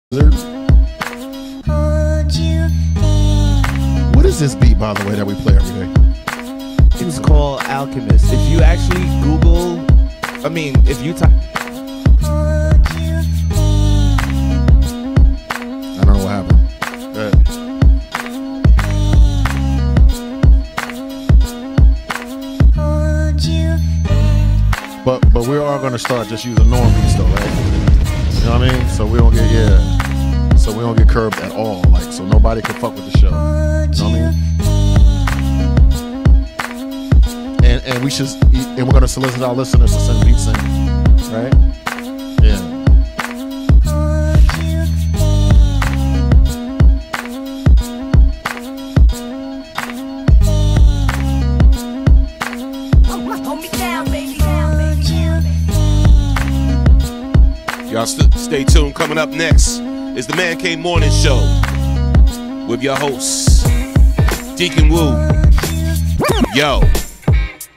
What is this beat, by the way, that we play every day? It's called Alchemist. If you actually Google, if you type, I don't know what happened. But we're all gonna start just using norm beats though, right? You know what I mean? So we don't get so we don't get curbed at all. Like, so nobody can fuck with the show. You know what I mean? And we should, and we're gonna solicit our listeners to send beats in, right? Yeah. Y'all stay tuned. Coming up next is the Man Cave Morning Show with your hosts, Deacon Woo, yo,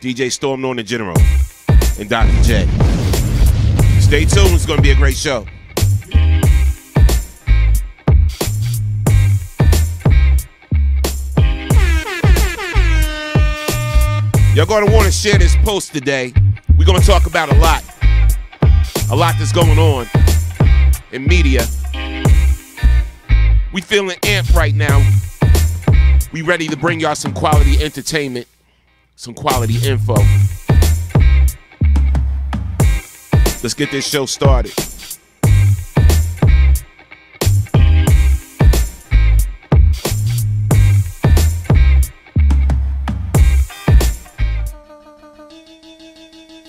DJ Storm Norton General, and Dr. J. Stay tuned. It's going to be a great show. Y'all going to want to share this post today. We're going to talk about a lot that's going on in media. We feeling amped right now. We ready to bring y'all some quality entertainment, some quality info. Let's get this show started.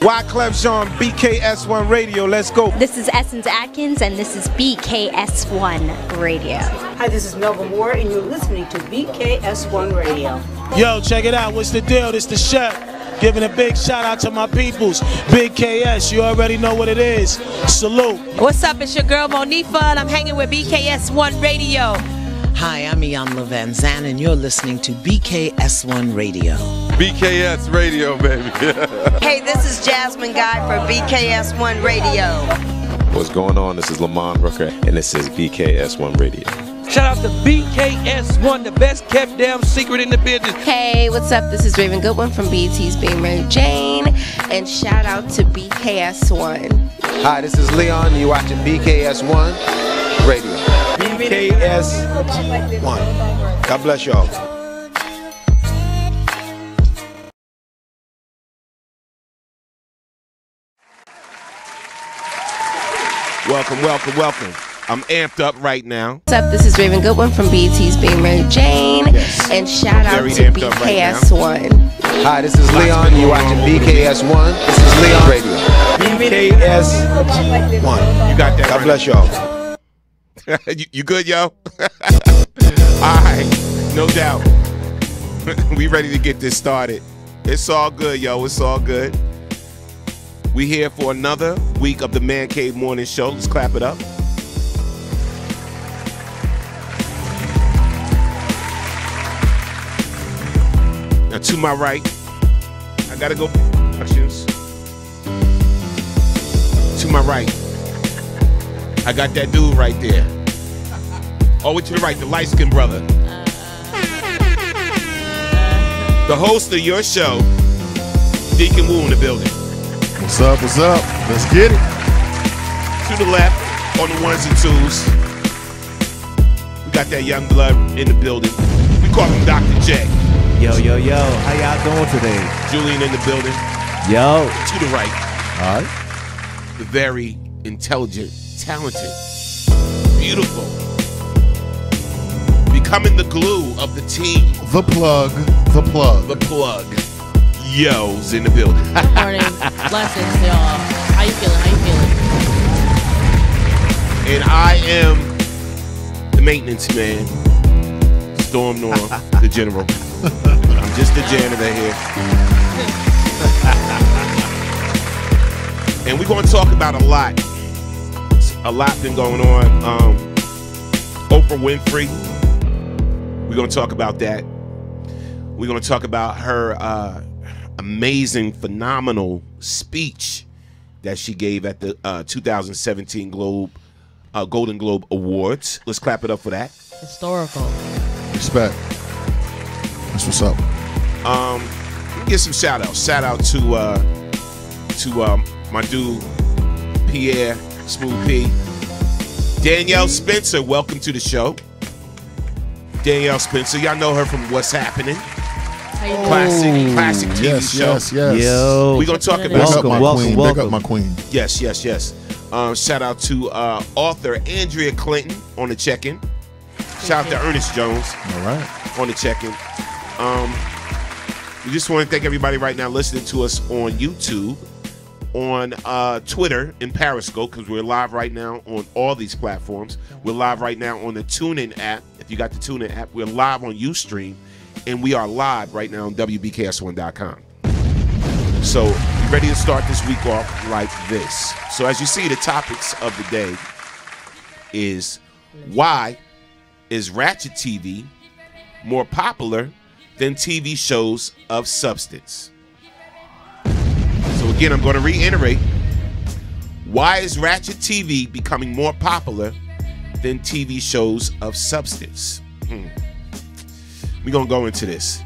Wyclef Jean, BKS1 Radio, let's go. This is Essence Atkins, and this is BKS1 Radio. Hi, this is Melba Moore, and you're listening to BKS1 Radio. Yo, check it out. What's the deal? This the chef. Giving a big shout out to my peoples. Big KS, you already know what it is. Salute. What's up? It's your girl Monifa, and I'm hanging with BKS1 Radio. Hi, I'm Iyanla Van Zandt, and you're listening to BKS1 Radio. BKS Radio, baby. Hey, this is Jasmine Guy for BKS1 Radio. What's going on? This is Lamont Rooker, and this is BKS1 Radio. Shout out to BKS1, the best kept damn secret in the business. Hey, what's up? This is Raven Goodwin from BET's Being Mary Jane, and shout out to BKS1. Hi, this is Leon. You're watching BKS1 Radio. BKS1. God bless y'all. Welcome, welcome, welcome. I'm amped up right now. What's up? This is Raven Goodwin from BET's Being Mary Jane, and shout out to BKS1. Hi, this is Leon. You're watching BKS1. This is Leon Radio. BKS1. You got that. God bless y'all. You good, yo? All right, no doubt. We ready to get this started. It's all good, yo. It's all good. We here for another week of the Man Cave Morning Show. Let's clap it up. Now to my right, I gotta go productions. To my right, I got that dude right there. Oh, to the right, the light-skinned brother. The host of your show, Deacon Woo in the building. What's up? What's up? Let's get it. To the left, on the ones and twos, we got that young blood in the building. We call him Dr. J. Yo, yo, yo, how y'all doing today? Julian in the building. Yo. To the right. All right. The very intelligent, talented, beautiful, becoming the glue of the team. The plug. The plug. The plug. Yo's in the building. Good morning. Blessings, y'all. How you feeling? How you feeling? And I am the maintenance man, Storm Norm, the general. I'm just the janitor here. And we're going to talk about a lot. A lot been going on. Oprah Winfrey. We're going to talk about that. We're going to talk about her amazing, phenomenal speech that she gave at the 2017 Globe Golden Globe Awards. Let's clap it up for that. Historical. Respect. That's what's up. Get some shout outs. Shout out to my dude Pierre Smooth P. Danielle Spencer, welcome to the show. Danielle Spencer, y'all know her from What's Happening. Classic TV show. Yes. Yo. We're gonna talk about Welcome. Big up my queen. Yes. Shout out to author Andrea Clinton on the check-in. Shout out to Ernest Jones. All right. On the check-in. We just want to thank everybody right now listening to us on YouTube, on Twitter, and Periscope, because we're live right now on all these platforms. We're live right now on the TuneIn app. If you got the TuneIn app, we're live on Ustream, and we are live right now on WBKS1.com. So, you ready to start this week off like this? So, as you see, the topics of the day is why is Ratched TV more popular than TV shows of substance? So again, I'm going to reiterate, why is Ratched TV becoming more popular than TV shows of substance? We're going to go into this.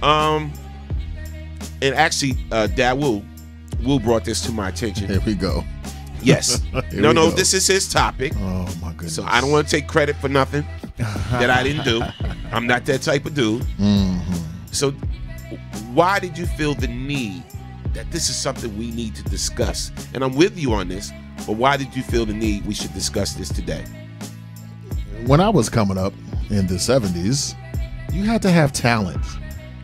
And actually, Dad Wu brought this to my attention. Here we go. Yes. No, this is his topic. Oh, my goodness. So I don't want to take credit for nothing that I didn't do. I'm not that type of dude. So why did you feel the need that this is something we need to discuss? And I'm with you on this, but why did you feel the need we should discuss this today? When I was coming up in the 70s, you had to have talent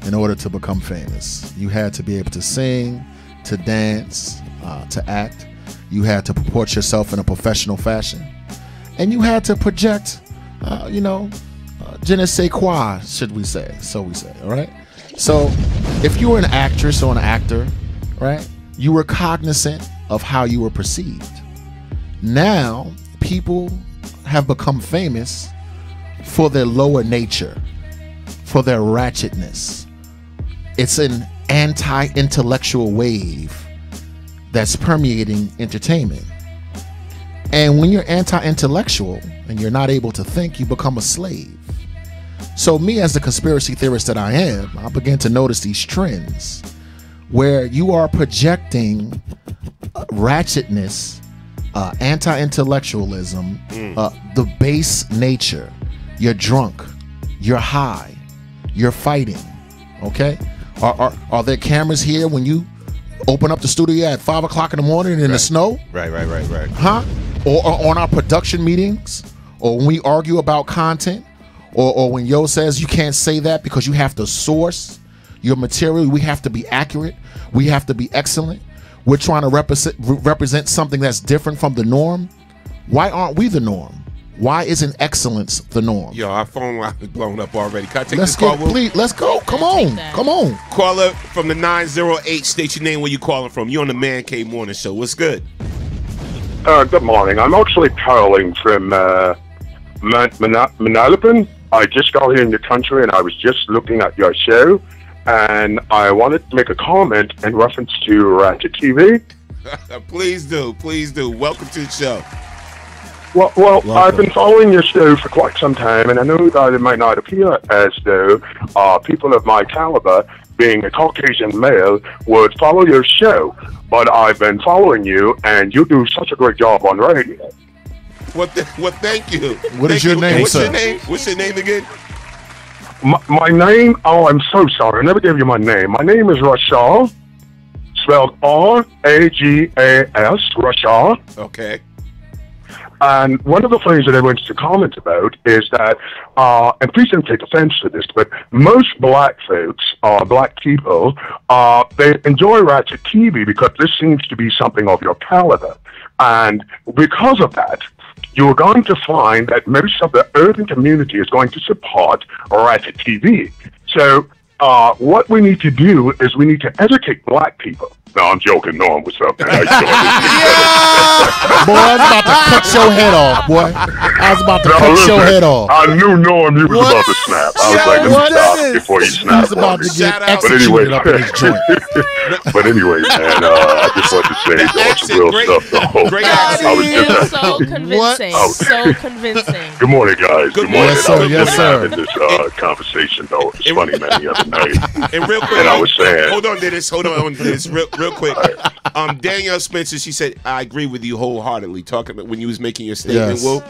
in order to become famous. You had to be able to sing, to dance, to act. You had to purport yourself in a professional fashion. And you had to project, je ne sais quoi, should we say. So we say, all right? So if you were an actress or an actor, right, you were cognizant of how you were perceived. Now, people have become famous for their lower nature, for their ratchetness. It's an anti-intellectual wave that's permeating entertainment. And when you're anti-intellectual and you're not able to think, you become a slave. So me, as the conspiracy theorist that I am, I began to notice these trends where you are projecting ratchetness, anti-intellectualism, the base nature. You're drunk, you're high, you're fighting, okay? Are there cameras here when you open up the studio at 5 o'clock in the morning in the snow? Right. Huh? Or on our production meetings, or when we argue about content, or when Yo says you can't say that because you have to source your material. We have to be accurate. We have to be excellent. We're trying to represent something that's different from the norm. Why aren't we the norm? Why isn't excellence the norm? Yo, our phone line is blown up already. Can I take Let's this call? Please, let's go. Come on. Caller from the 908. State your name, where you calling from. You on the Man Cave Morning Show. What's good? Good morning. I'm actually calling from Manalapan. I just got here in the country and I was just looking at your show, and I wanted to make a comment in reference to Ratched TV. Please do. Welcome to the show. Well, I've been following your show for quite some time, and I know that it might not appear as though people of my caliber, being a Caucasian male, would follow your show. But I've been following you, and you do such a great job on radio. Well, thank you. What is your name, sir? What's your name again? My name? Oh, I'm so sorry. I never gave you my name. My name is Rashad, spelled R-A-G-A-S, Rashad. Okay. And one of the things that I wanted to comment about is that, and please don't take offense to this, but most black folks, black people, they enjoy Ratched TV because this seems to be something of your caliber. And because of that, you're going to find that most of the urban community is going to support Ratched TV. So what we need to do is we need to educate black people No, I'm joking. Norm, what's up, man? How you doing? Boy, I was about to cut your head off, boy. I was about to cut your head off. I knew Norm, you was about to snap. I was like, let me stop before you snap. He was about to get executed up in his joint. But anyway, man, I just want to say some real stuff, though. Great accent. I was just So convincing. So convincing. Good morning, guys. Good morning. Yes, sir. Yes, sir. Having this conversation, though. It's funny, man, the other night. And real quick, And I was saying, hold on, Dennis. Hold on, Dennis. Real quick. Danielle Spencer, she said, I agree with you wholeheartedly. Talking about when you was making your statement, Yes. Will.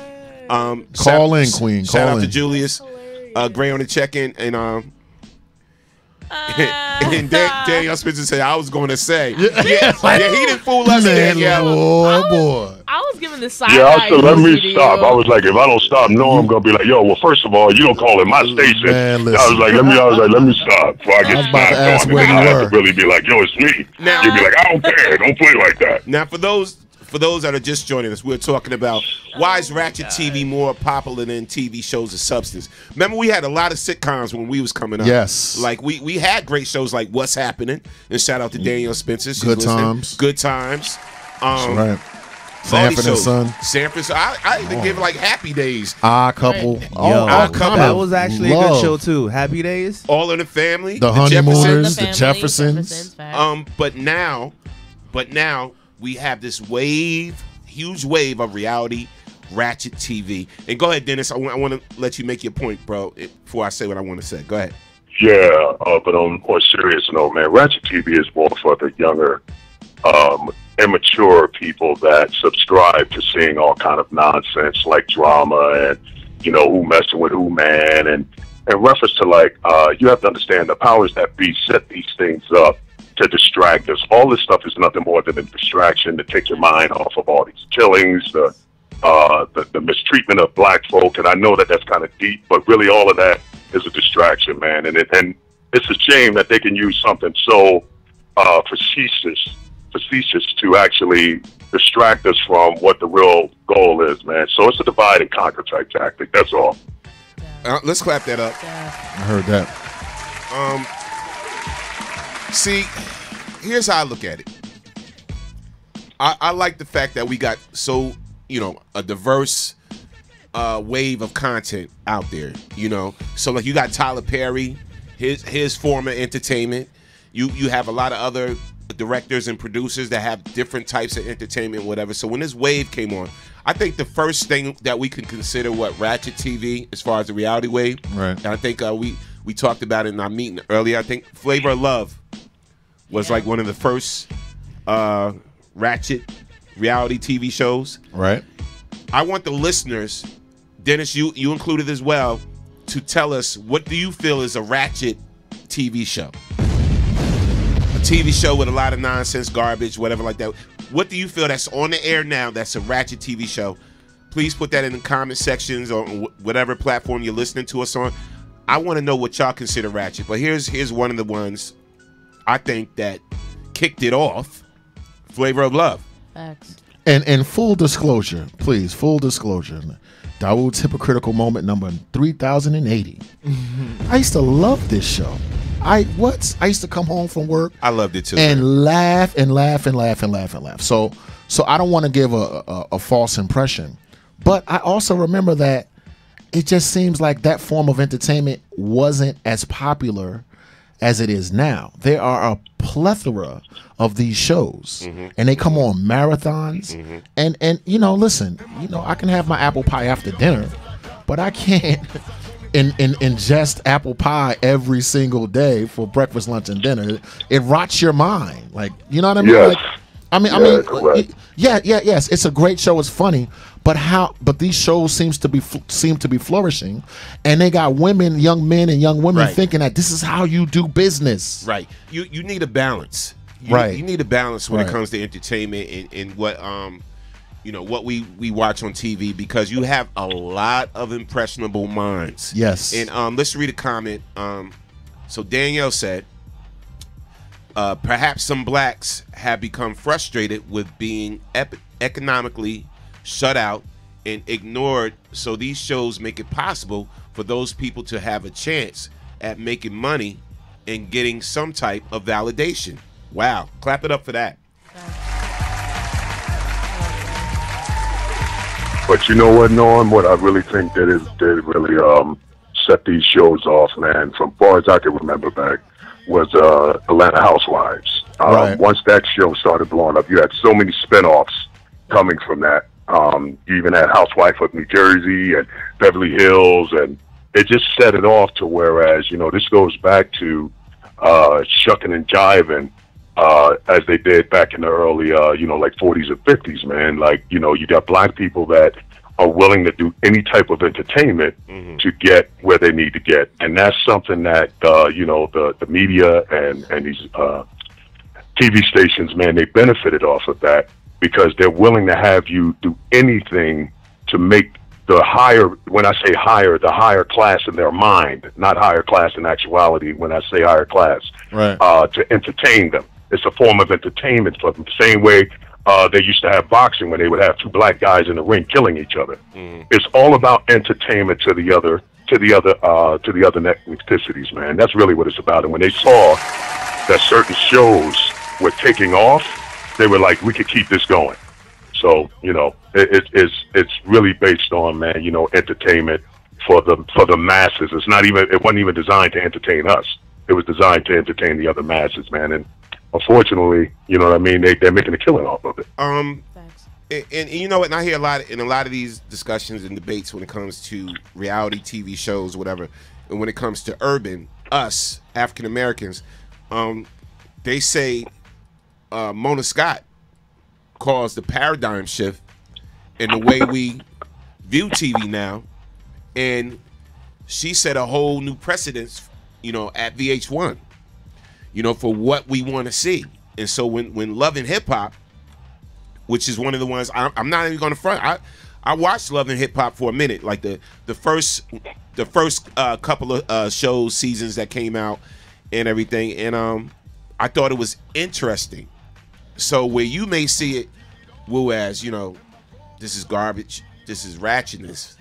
Call in, Queen. Shout Call out to in. Julius Gray on the check-in, and and Danielle Spencer said, I was going to say, yeah, he didn't fool us, Danielle. Boy. I was giving the side. yeah, I said, let me stop. I was like, if I don't stop, Norm gonna be like, yo, well, first of all, you don't call it my station. Man, I was like, let me stop before I get about to ask snapped on. where And you then I were. have to really be like, yo, it's me. Now- You'd be like, I don't care. Don't play like that. Now, for those that are just joining us, we're talking about why is Ratched TV more popular than TV shows of substance. Remember, we had a lot of sitcoms when we was coming up. Yes. Like, we had great shows like What's Happening, and shout out to Danielle Spencer. She's Good listening. Times. Good Times. That's right. all these Sanford and shows. Son. Sanford. I even give like Happy Days. Odd Couple. Yo, Odd Couple. that was actually a Love. good show too. Happy Days. All in the Family. The Honeymooners, the Jeffersons. But now we have this huge wave of reality Ratched TV. And go ahead, Dennis. I want to let you make your point, bro, before I say what I want to say. Go ahead. Yeah, but on a more serious note, man, Ratched TV is more for the younger, immature people that subscribe to seeing all kind of nonsense like drama and, you know, who messing with who, man. And in reference to, like, you have to understand the powers that be set these things up to distract us. All this stuff is nothing more than a distraction to take your mind off of all these killings, the mistreatment of black folk. And I know that that's kind of deep, but really all of that is a distraction, man. And it's a shame that they can use something so facetious to actually distract us from what the real goal is, man. So it's a divide and conquer type tactic. That's all. Let's clap that up. I heard that. See, here's how I look at it. I like the fact that we got a diverse wave of content out there. You know, so like you got Tyler Perry, his form of entertainment. You have a lot of other directors and producers that have different types of entertainment, whatever. So when this wave came on, I think the first thing that we could consider what Ratched TV, as far as the reality wave, right? And I think we talked about it in our meeting earlier. I think Flavor of Love was like one of the first Ratched reality TV shows. Right. I want the listeners, Dennis, you included as well, to tell us what do you feel is a Ratched TV show? A TV show with a lot of nonsense, garbage, whatever like that. What do you feel that's on the air now that's a Ratched TV show? Please put that in the comment sections or whatever platform you're listening to us on. I want to know what y'all consider Ratched. But here's one of the ones I think that kicked it off. Flavor of Love. Facts. And full disclosure, please, full disclosure. Dawood's hypocritical moment number 3080. I used to love this show. I used to come home from work. I loved it too. And laugh and laugh and laugh and laugh and laugh. So I don't want to give a false impression, but I also remember that it just seems like that form of entertainment wasn't as popular as it is now. There are a plethora of these shows, and they come on marathons. And listen, I can have my apple pie after dinner, but I can't ingest apple pie every single day for breakfast, lunch, and dinner. It rots your mind. Like, you know what I mean? Yes. Like, yes. It's a great show. It's funny, but these shows seem to be flourishing, and they got young men and young women thinking that this is how you do business. Right. You need a balance. You need a balance when it comes to entertainment and what what we watch on TV, because you have a lot of impressionable minds. Yes. And let's read a comment. So Danielle said, perhaps some blacks have become frustrated with being economically shut out and ignored, so these shows make it possible for those people to have a chance at making money and getting some type of validation. Wow. Clap it up for that. But you know what, Norm? What I really think that did really set these shows off, man, from far as I can remember back, was Atlanta Housewives. Right. Once that show started blowing up, you had so many spinoffs coming from that. You even had Housewife of New Jersey and Beverly Hills, and it just set it off to whereas, you know, this goes back to shucking and jiving as they did back in the early, you know, like 40s and 50s, man. Like, you know, you got black people that are willing to do any type of entertainment to get where they need to get. And that's something that, you know, the media and these TV stations, man, they benefited off of that because they're willing to have you do anything to make the higher, when I say higher, the higher class in their mind, not higher class in actuality when I say higher class, right. To entertain them. It's a form of entertainment for them. The same way they used to have boxing when they would have two black guys in the ring killing each other. It's all about entertainment to the other ethnicities, man. That's really what it's about. And when they saw that certain shows were taking off, they were like, we could keep this going. So, you know, it's really based on, man, you know, entertainment for the masses. It wasn't even designed to entertain us. It was designed to entertain the other masses, man. And unfortunately, you know what I mean, they're making a killing off of it. And you know what, and I hear a lot of these discussions and debates when it comes to reality TV shows, whatever, and when it comes to urban, us, African Americans, they say Mona Scott caused the paradigm shift in the way we view TV now, and she set a whole new precedence, you know, at VH1, you know, for what we want to see. And so when Love and Hip Hop, which is one of the ones I'm not even going to front, I watched Love and Hip Hop for a minute, like the first couple of shows, seasons that came out and everything, and I thought it was interesting. So where you may see it, Woo, as, you know, this is garbage, this is ratchetness,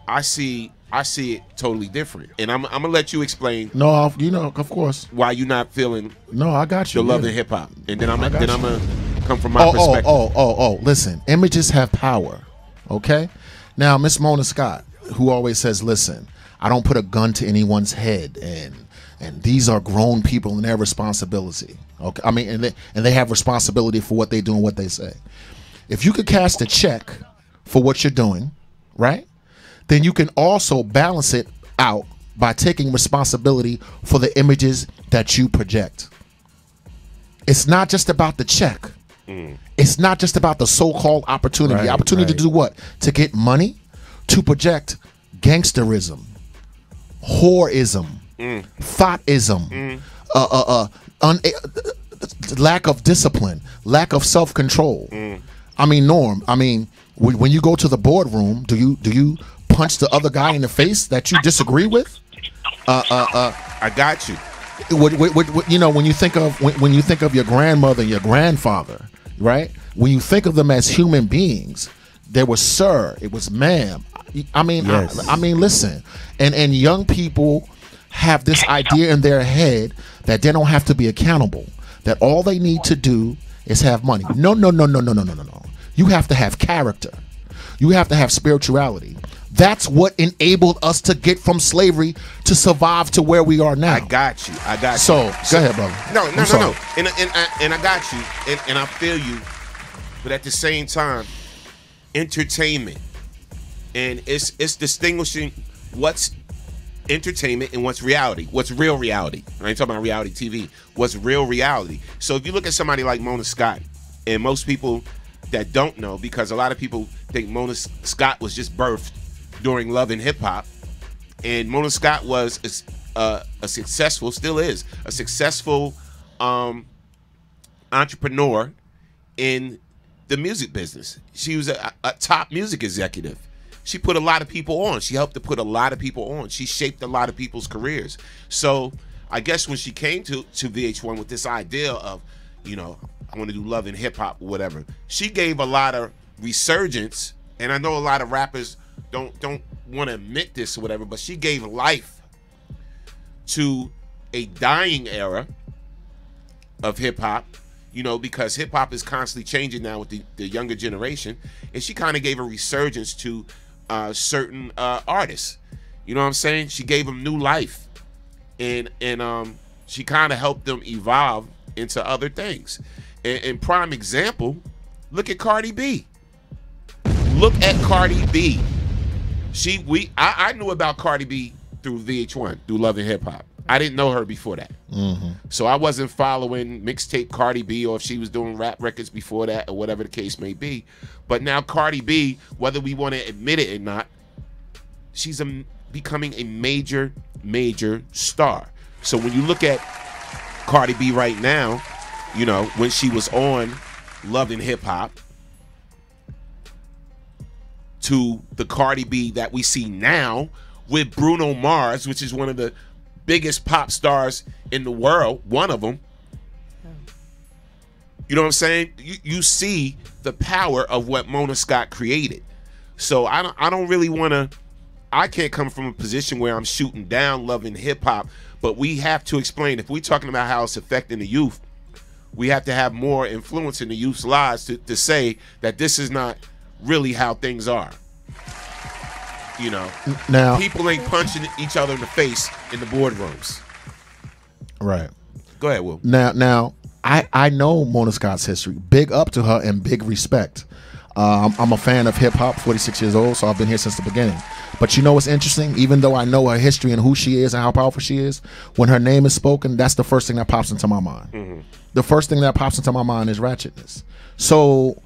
I see it totally different. And I'm gonna let you explain. No, you know, of course. Why you not feeling? No, I got you. The Love and Hip Hop, and then I'm gonna come from my perspective. Listen, images have power. Okay, now Miss Mona Scott, who always says, "Listen, I don't put a gun to anyone's head," and these are grown people and their responsibility. Okay, I mean, and they have responsibility for what they do and what they say. If you could cast a check for what you're doing, right, then you can also balance it out by taking responsibility for the images that you project. It's not just about the check. It's not just about the so-called opportunity. Opportunity to do what? To get money, to project gangsterism, whoreism, thoughism, lack of discipline, lack of self-control. I mean, Norm, I mean, when you go to the boardroom, do you punch the other guy in the face that you disagree with? I got you. You know, when you think of your grandmother and your grandfather, right? When you think of them as human beings, there was sir, it was ma'am. I mean, yes. I mean, listen, and young people have this idea in their head that they don't have to be accountable, that all they need to do is have money. No. You have to have character. You have to have spirituality. That's what enabled us to get from slavery to survive to where we are now. I got you. So, go ahead, brother. No. And I got you, and I feel you. But at the same time, entertainment, and it's distinguishing what's entertainment and what's reality, what's real reality. I ain't talking about reality TV. What's real reality? So if you look at somebody like Mona Scott, and most people that don't know, because a lot of people think Mona Scott was just birthed during Love and Hip Hop, and Mona Scott was a successful, still is a successful entrepreneur in the music business. She was a top music executive. She put a lot of people on. She helped to put a lot of people on. She shaped a lot of people's careers. So I guess when she came to VH1 with this idea of, you know, I want to do Love and Hip Hop or whatever, she gave a lot of resurgence. And I know a lot of rappers don't want to admit this or whatever, but she gave life to a dying era of hip hop, you know, because hip hop is constantly changing now with the younger generation, and she kind of gave a resurgence to certain artists. You know what I'm saying? She gave them new life, and she kind of helped them evolve into other things. And prime example, look at Cardi B. Look at Cardi B. I knew about Cardi B through VH1, through Love and Hip Hop. I didn't know her before that. So I wasn't following mixtape Cardi B, or if she was doing rap records before that, or whatever the case may be. But now Cardi B, whether we want to admit it or not, she's becoming a major, major star. So when you look at Cardi B right now, you know, when she was on Love and Hip Hop, to the Cardi B that we see now with Bruno Mars, which is one of the biggest pop stars in the world, one of them. You know what I'm saying? You see the power of what Mona Scott created. So I don't really want to. I can't come from a position where I'm shooting down Love and Hip Hop, but we have to explain, if we're talking about how it's affecting the youth, we have to have more influence in the youth's lives to say that this is not really how things are. You know, now people ain't punching each other in the face in the boardrooms. Right. Go ahead, Will. Now I know Mona Scott's history. Big up to her and big respect. I'm a fan of hip hop, 46 years old, so I've been here since the beginning. But you know what's interesting? Even though I know her history and who she is and how powerful she is, when her name is spoken, that's the first thing that pops into my mind. The first thing that pops into my mind is ratchetness. So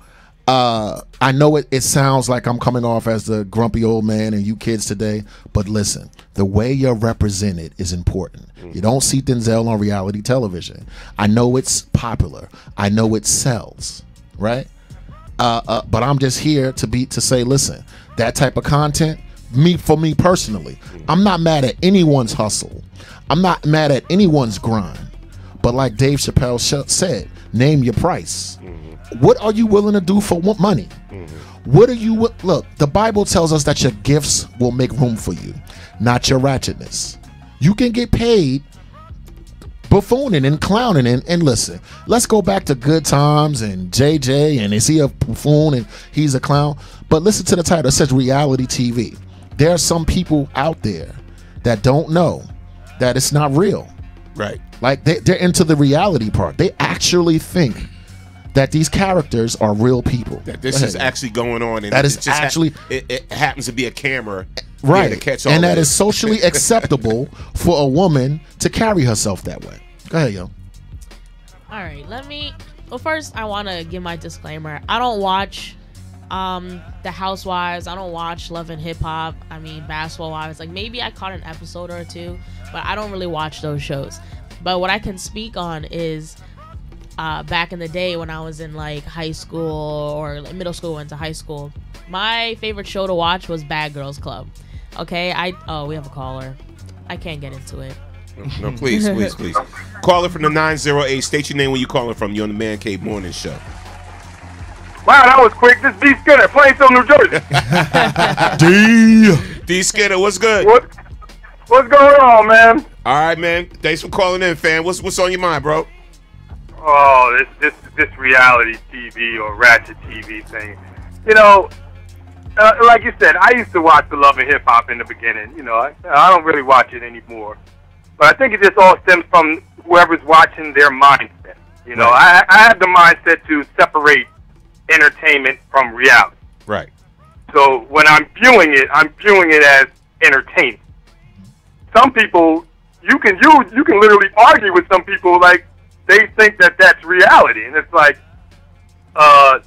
I know it sounds like I'm coming off as the grumpy old man and you kids today, but listen, the way you're represented is important. You don't see Denzel on reality television. I know it's popular. I know it sells, right? But I'm just here to say, listen, that type of content, for me personally, I'm not mad at anyone's hustle. I'm not mad at anyone's grind. But like Dave Chappelle said, name your price. What are you willing to do for money? What are you look? The Bible tells us that your gifts will make room for you, not your ratchetness. You can get paid buffooning and clowning and listen. Let's go back to Good Times and JJ, and is he a buffoon and he's a clown? But listen to the title. It says reality TV. There are some people out there that don't know that it's not real. Right. Like they're into the reality part. They actually think that these characters are real people. That this is actually going on. And that is actually it happens to be a camera, right? To catch all and that this. is socially acceptable for a woman to carry herself that way. Go ahead, yo. All right, well, first I want to give my disclaimer. I don't watch The Housewives. I don't watch Love and Hip Hop. I mean, Basketball Wives. Like, maybe I caught an episode or two, but I don't really watch those shows. But what I can speak on is back in the day when I was in like high school or middle school into high school, my favorite show to watch was Bad Girls Club. Okay, we have a caller. I can't get into it. No, please. Caller from the 908. State your name where you calling from. You're on the Man Cave Morning Show. Wow, that was quick. This D Skinner, Plainfield, New Jersey. D Skinner, what's good? What's going on, man? All right, man. Thanks for calling in, fam. What's on your mind, bro? Oh, this reality TV or Ratched TV thing. You know, like you said, I used to watch the Love and Hip Hop in the beginning. You know, I don't really watch it anymore. But I think it just all stems from whoever's watching their mindset. You know, I have the mindset to separate entertainment from reality. Right. So when I'm viewing it as entertainment. Some people, you can literally argue with some people like they think that that's reality, and it's like,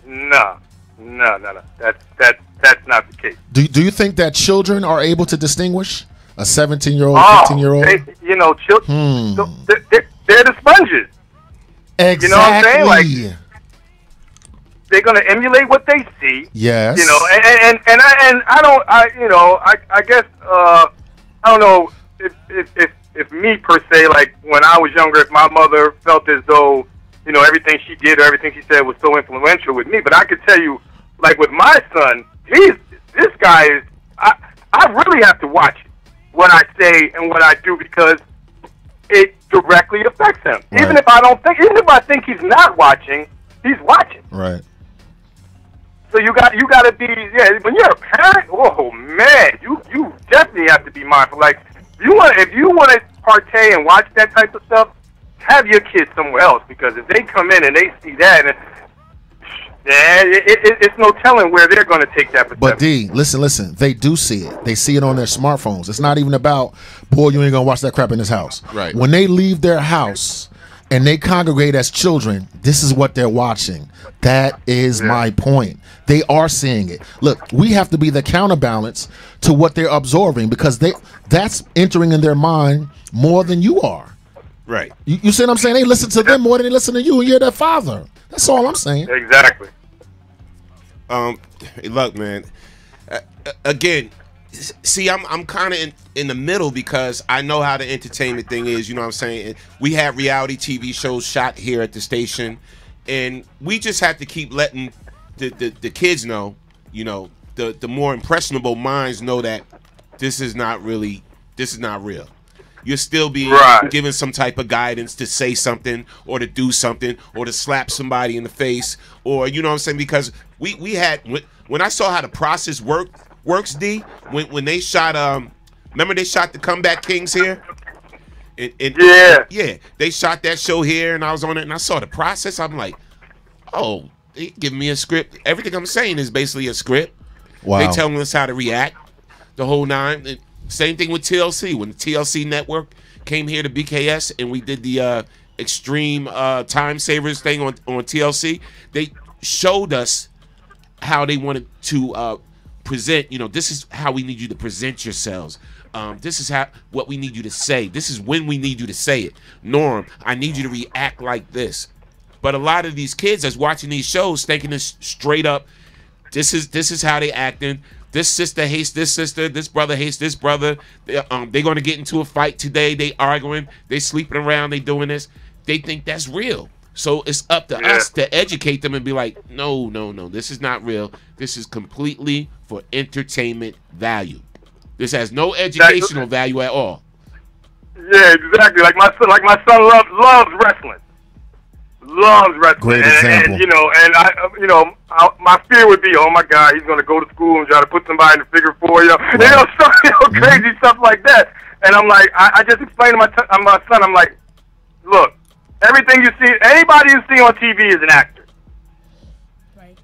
no, that's not the case. Do you think that children are able to distinguish a 17-year-old, 15-year-old? You know, children, they're the sponges. Exactly. You know what I'm saying? Like, they're gonna emulate what they see. Yes. You know, and I guess I don't know if me per se, like when I was younger, if my mother felt as though, you know, everything she did or everything she said was so influential with me. But I could tell you, like with my son, this guy is, I really have to watch what I say and what I do, because it directly affects him. Right. Even if I think he's not watching, he's watching. Right. So you got to be, when you're a parent, oh man, you definitely have to be mindful. Like if you want to partay and watch that type of stuff, have your kids somewhere else, because if they come in and they see that, and it's no telling where they're going to take that perception. But D, listen, they do see it. They see it on their smartphones. It's not even about, boy, you ain't gonna watch that crap in this house. Right. When they leave their house and they congregate as children, this is what they're watching. That is my point. They are seeing it. Look, we have to be the counterbalance to what they're absorbing, because that's entering in their mind more than you are. Right. You see what I'm saying? They listen to them more than they listen to you, and you're their father. That's all I'm saying. Exactly. Look, man. Again, see, I'm kind of in the middle, because I know how the entertainment thing is. You know what I'm saying? We have reality TV shows shot here at the station, and we just have to keep letting the kids know. You know, the more impressionable minds know that this is not real. You're still being given some type of guidance to say something, or to do something, or to slap somebody in the face, or, you know what I'm saying? Because we had, when I saw how the process works, D, when they shot, remember they shot the Comeback Kings here? Yeah, they shot that show here, and I was on it, and I saw the process. I'm like, oh, they giving me a script. Everything I'm saying is basically a script. Wow. They telling us how to react, the whole nine. Same thing with TLC. When the TLC network came here to BKS and we did the extreme time savers thing on TLC, they showed us how they wanted to present. You know, this is how we need you to present yourselves. This is what we need you to say. This is when we need you to say it. Norm, I need you to react like this. But a lot of these kids that's watching these shows thinking this straight up. This is how they acting. This sister hates this sister. This brother hates this brother. They're going to get into a fight today. They arguing. They sleeping around. They doing this. They think that's real. So it's up to us to educate them and be like, no. This is not real. This is completely for entertainment value. This has no educational value at all. Yeah, exactly. Like my son loves wrestling. Loves wrestling. Great example. And my fear would be, oh my God, he's gonna go to school and try to put somebody in the figure four, crazy stuff like that. And I'm like, I just explained to my son, I'm like, look, everything you see, anybody you see on TV is an actor, right?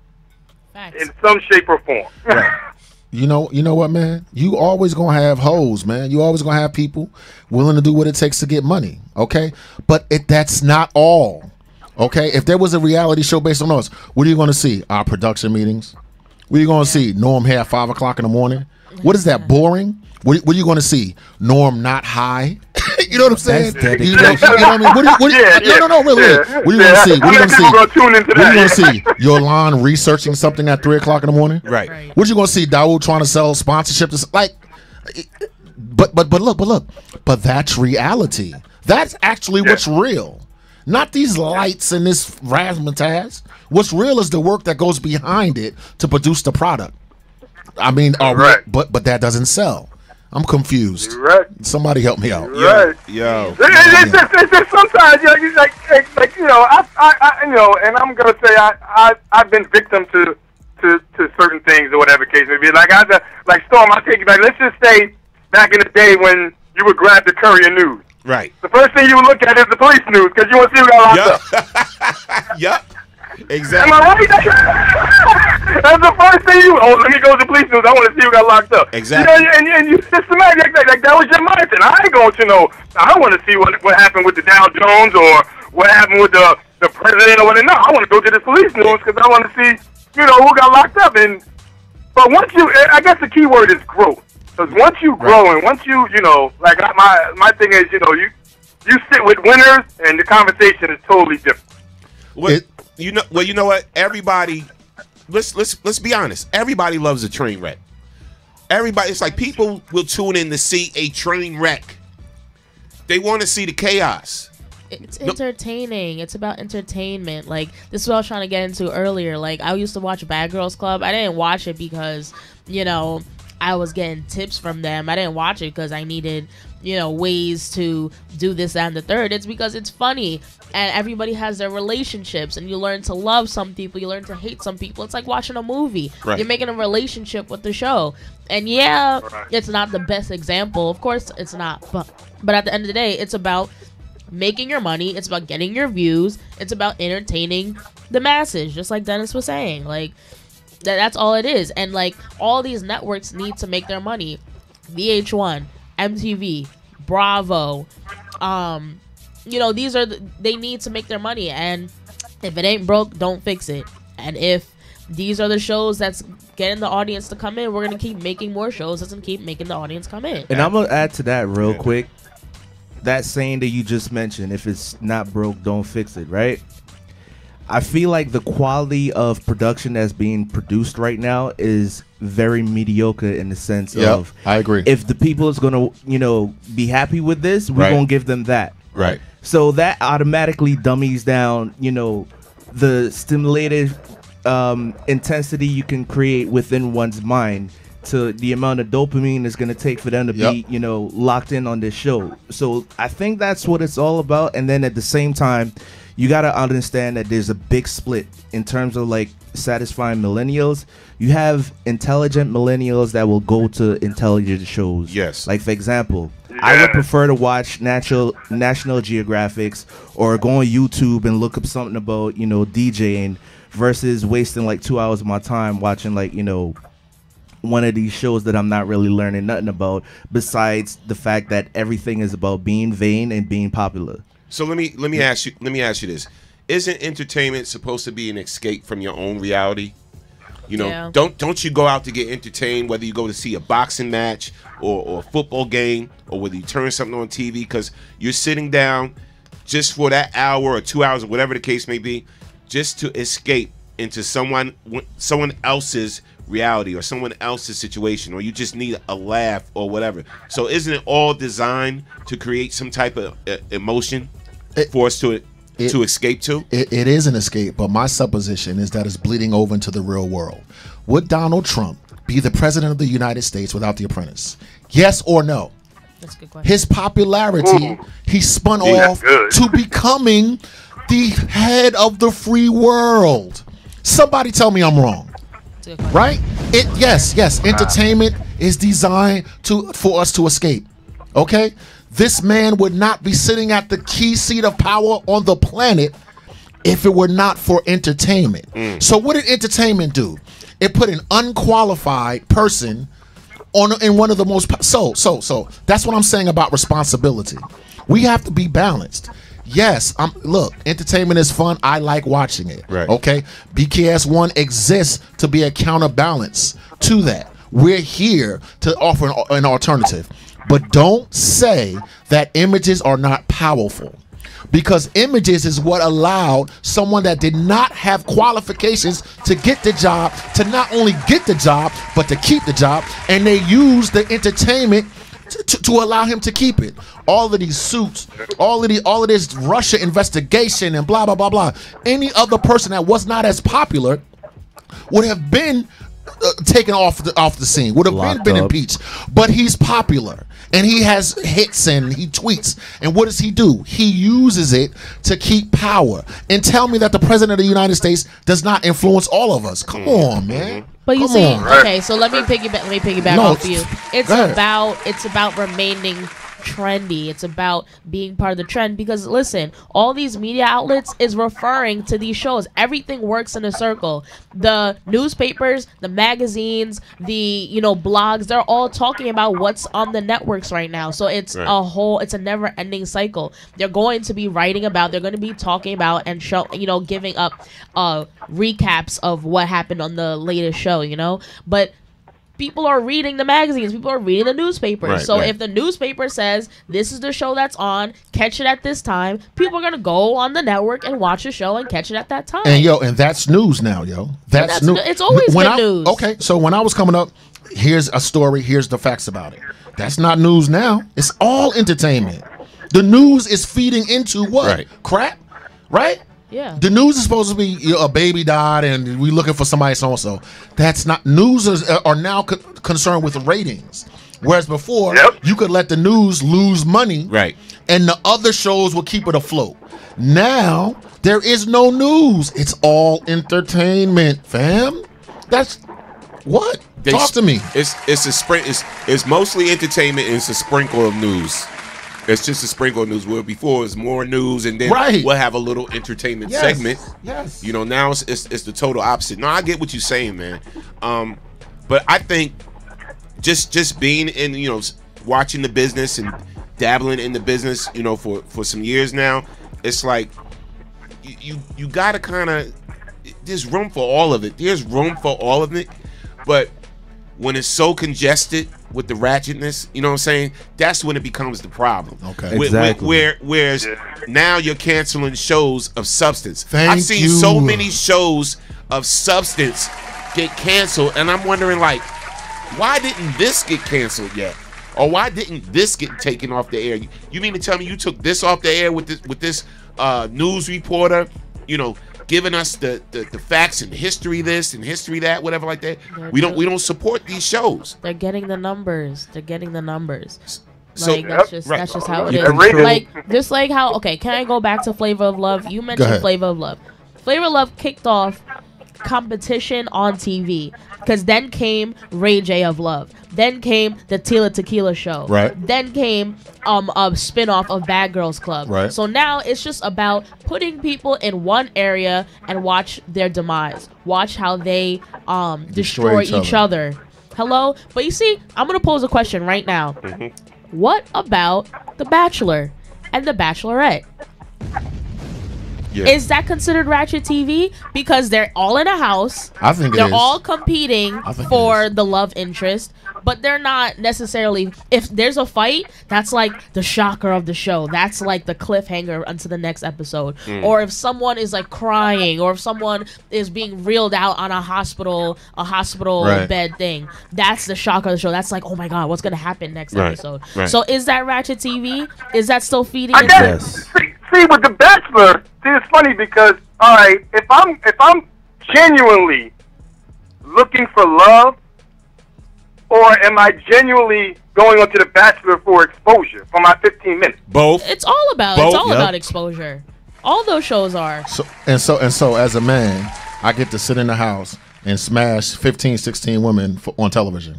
Facts. In some shape or form. Right. You know what, man? You always gonna have hoes, man. You always gonna have people willing to do what it takes to get money. Okay, but that's not all. Okay, if there was a reality show based on us, what are you going to see? Our production meetings. What are you going to see? Norm here at 5 o'clock in the morning. What is that? Boring? What are you going to see? Norm not high. You know what I'm saying? You know what I mean? Really. What are you going to see? What are you going to see? What are you going to see? Yolande researching something at 3 o'clock in the morning. Right. What are you going to see? Dawood trying to sell sponsorship to But look. But that's reality. That's actually what's real. Not these lights and this razzmatazz. What's real is the work that goes behind it to produce the product. I mean, but that doesn't sell. I'm confused. You're right. Somebody help me out. Right. Yo. It's just sometimes, and I'm gonna say I've been victim to certain things or whatever case may be. Like Storm, I take you back. Let's just say back in the day when you would grab the Courier News. Right. The first thing you would look at is the police news, because you want to see who got locked up. Yep. Exactly. Am I right? That's the first thing let me go to the police news. I want to see who got locked up. Exactly. And you systematic, like that was your mindset. I ain't going to I want to see what happened with the Dow Jones or what happened with the president or whatever. No, I want to go to the police news because I want to see, who got locked up. But once I guess the key word is growth. Because once you grow and once you, like my thing is, you sit with winners and the conversation is totally different. You know what? Everybody, let's be honest. Everybody loves a train wreck. Everybody, it's like people will tune in to see a train wreck. They want to see the chaos. It's entertaining. It's about entertainment. Like, this is what I was trying to get into earlier. Like, I used to watch Bad Girls Club. I didn't watch it because, I was getting tips from them. I didn't watch it because I needed, ways to do this, that, and the third. It's because it's funny, and everybody has their relationships, and you learn to love some people, you learn to hate some people. It's like watching a movie. Right. You're making a relationship with the show. And yeah, it's not the best example. Of course it's not. But at the end of the day, it's about making your money. It's about getting your views. It's about entertaining the masses, just like Dennis was saying. Like, that's all it is. And like, all these networks need to make their money. VH1, MTV, Bravo, they need to make their money. And if it ain't broke, don't fix it. And if these are the shows that's getting the audience to come in, we're gonna keep making more shows that's gonna keep making the audience come in. And I'm gonna add to that real quick. That saying that you just mentioned, if it's not broke, don't fix it, right? I feel like the quality of production that's being produced right now is very mediocre in the sense of, I agree. If the people is gonna, be happy with this, we're gonna give them that. Right. So that automatically dummies down, the stimulated intensity you can create within one's mind to the amount of dopamine it's going to take for them to be, locked in on this show. So I think that's what it's all about. And then at the same time, you got to understand that there's a big split in terms of like satisfying millennials. You have intelligent millennials that will go to intelligent shows. Yes. Like, for example, I would prefer to watch National Geographics or go on YouTube and look up something about, DJing versus wasting like 2 hours of my time watching like, one of these shows that I'm not really learning nothing about, besides the fact that everything is about being vain and being popular. So let me ask you this: isn't entertainment supposed to be an escape from your own reality? Don't you go out to get entertained, whether you go to see a boxing match or a football game, or whether you turn something on TV, because you're sitting down just for that hour or 2 hours or whatever the case may be, just to escape into someone else's reality or someone else's situation, or you just need a laugh or whatever. So isn't it all designed to create some type of emotion for us to escape to? It is an escape, but my supposition is that it's bleeding over into the real world. Would Donald Trump be the president of the United States without The Apprentice? Yes or no? That's a good question. His popularity, he spun off to becoming the head of the free world. Somebody tell me I'm wrong. Right? Yes. Entertainment is designed for us to escape. Okay? This man would not be sitting at the key seat of power on the planet if it were not for entertainment. So what did entertainment do? It put an unqualified person in one of the most so that's what I'm saying about responsibility. We have to be balanced. Yes, look, entertainment is fun. I like watching it. Right. Okay? BKS1 exists to be a counterbalance to that. We're here to offer an alternative. But don't say that images are not powerful, because images is what allowed someone that did not have qualifications to get the job, to not only get the job, but to keep the job. And they used the entertainment to allow him to keep it. All of these suits, all of this Russia investigation and blah blah blah blah. Any other person that was not as popular would have been taken off the scene, would have been impeached. But he's popular and he has hits and he tweets. And what does he do? He uses it to keep power. And tell me that the president of the United States does not influence all of us. Come on, man. But you see, okay, so let me piggyback off of you. It's about remaining trendy. It's about being part of the trend, because listen, all these media outlets is referring to these shows. Everything works in a circle. The newspapers, the magazines, the blogs, they're all talking about what's on the networks right now. So it's it's a never-ending cycle. They're going to be writing about, they're going to be talking about and giving up recaps of what happened on the latest show, but people are reading the magazines. People are reading the newspapers. If the newspaper says this is the show that's on, catch it at this time, people are gonna go on the network and watch the show and catch it at that time. And that's news now, That's news. It's always good news. Okay, so when I was coming up, here's a story. Here's the facts about it. That's not news now. It's all entertainment. The news is feeding into what? Crap, right? Yeah. The news is supposed to be a baby died and we looking for somebody so and so. That's not news are now concerned with ratings. Whereas before, you could let the news lose money, right? And the other shows will keep it afloat. Now there is no news; it's all entertainment, fam. That's what. Talk to me. It's mostly entertainment. And it's a sprinkle of news. It's just a sprinkle of news. Where before it was more news, and then we'll have a little entertainment segment. Yes. You know, now it's the total opposite. No, I get what you're saying, man. But I think just being in, you know, watching the business and dabbling in the business, you know, for some years now, it's like you gotta kind of, there's room for all of it. There's room for all of it, but when it's so congested with the ratchetness, you know what I'm saying? That's when it becomes the problem. Okay, exactly. Whereas now you're canceling shows of substance. Thank I've seen you. so many shows of substance get canceled, and I'm wondering, like, why didn't this get canceled yet? Or why didn't this get taken off the air? You mean to tell me you took this off the air with this news reporter, you know, giving us the facts and history this and history that, whatever like that? We don't support these shows. They're getting the numbers. They're getting the numbers. So Like that's just how it is. Like just like how, okay, can I go back to Flavor of Love? You mentioned Flavor of Love. Flavor of Love kicked off competition on TV, because then came Ray J of Love, then came the Tila Tequila Show, then came a spin-off of Bad Girls Club, so now it's just about putting people in one area and watch their demise, watch how they destroy each other. Hello? But you see, I'm gonna pose a question right now. What about The Bachelor and The Bachelorette? Is that considered ratchet TV? Because they're all in a house. I think they're all competing for the love interest, but they're not necessarily. If there's a fight, that's like the shocker of the show. That's like the cliffhanger until the next episode. Or if someone is like crying, or if someone is being reeled out on a hospital bed thing, that's the shocker of the show. That's like, oh my god, what's gonna happen next episode? So is that ratchet TV? Is that still feeding? See, with The Bachelor, see, it's funny because, all right, if I'm genuinely looking for love, or am I genuinely going onto The Bachelor for exposure for my 15 minutes? Both. It's all about exposure. All those shows are. So as a man, I get to sit in the house and smash 15, 16 women on television.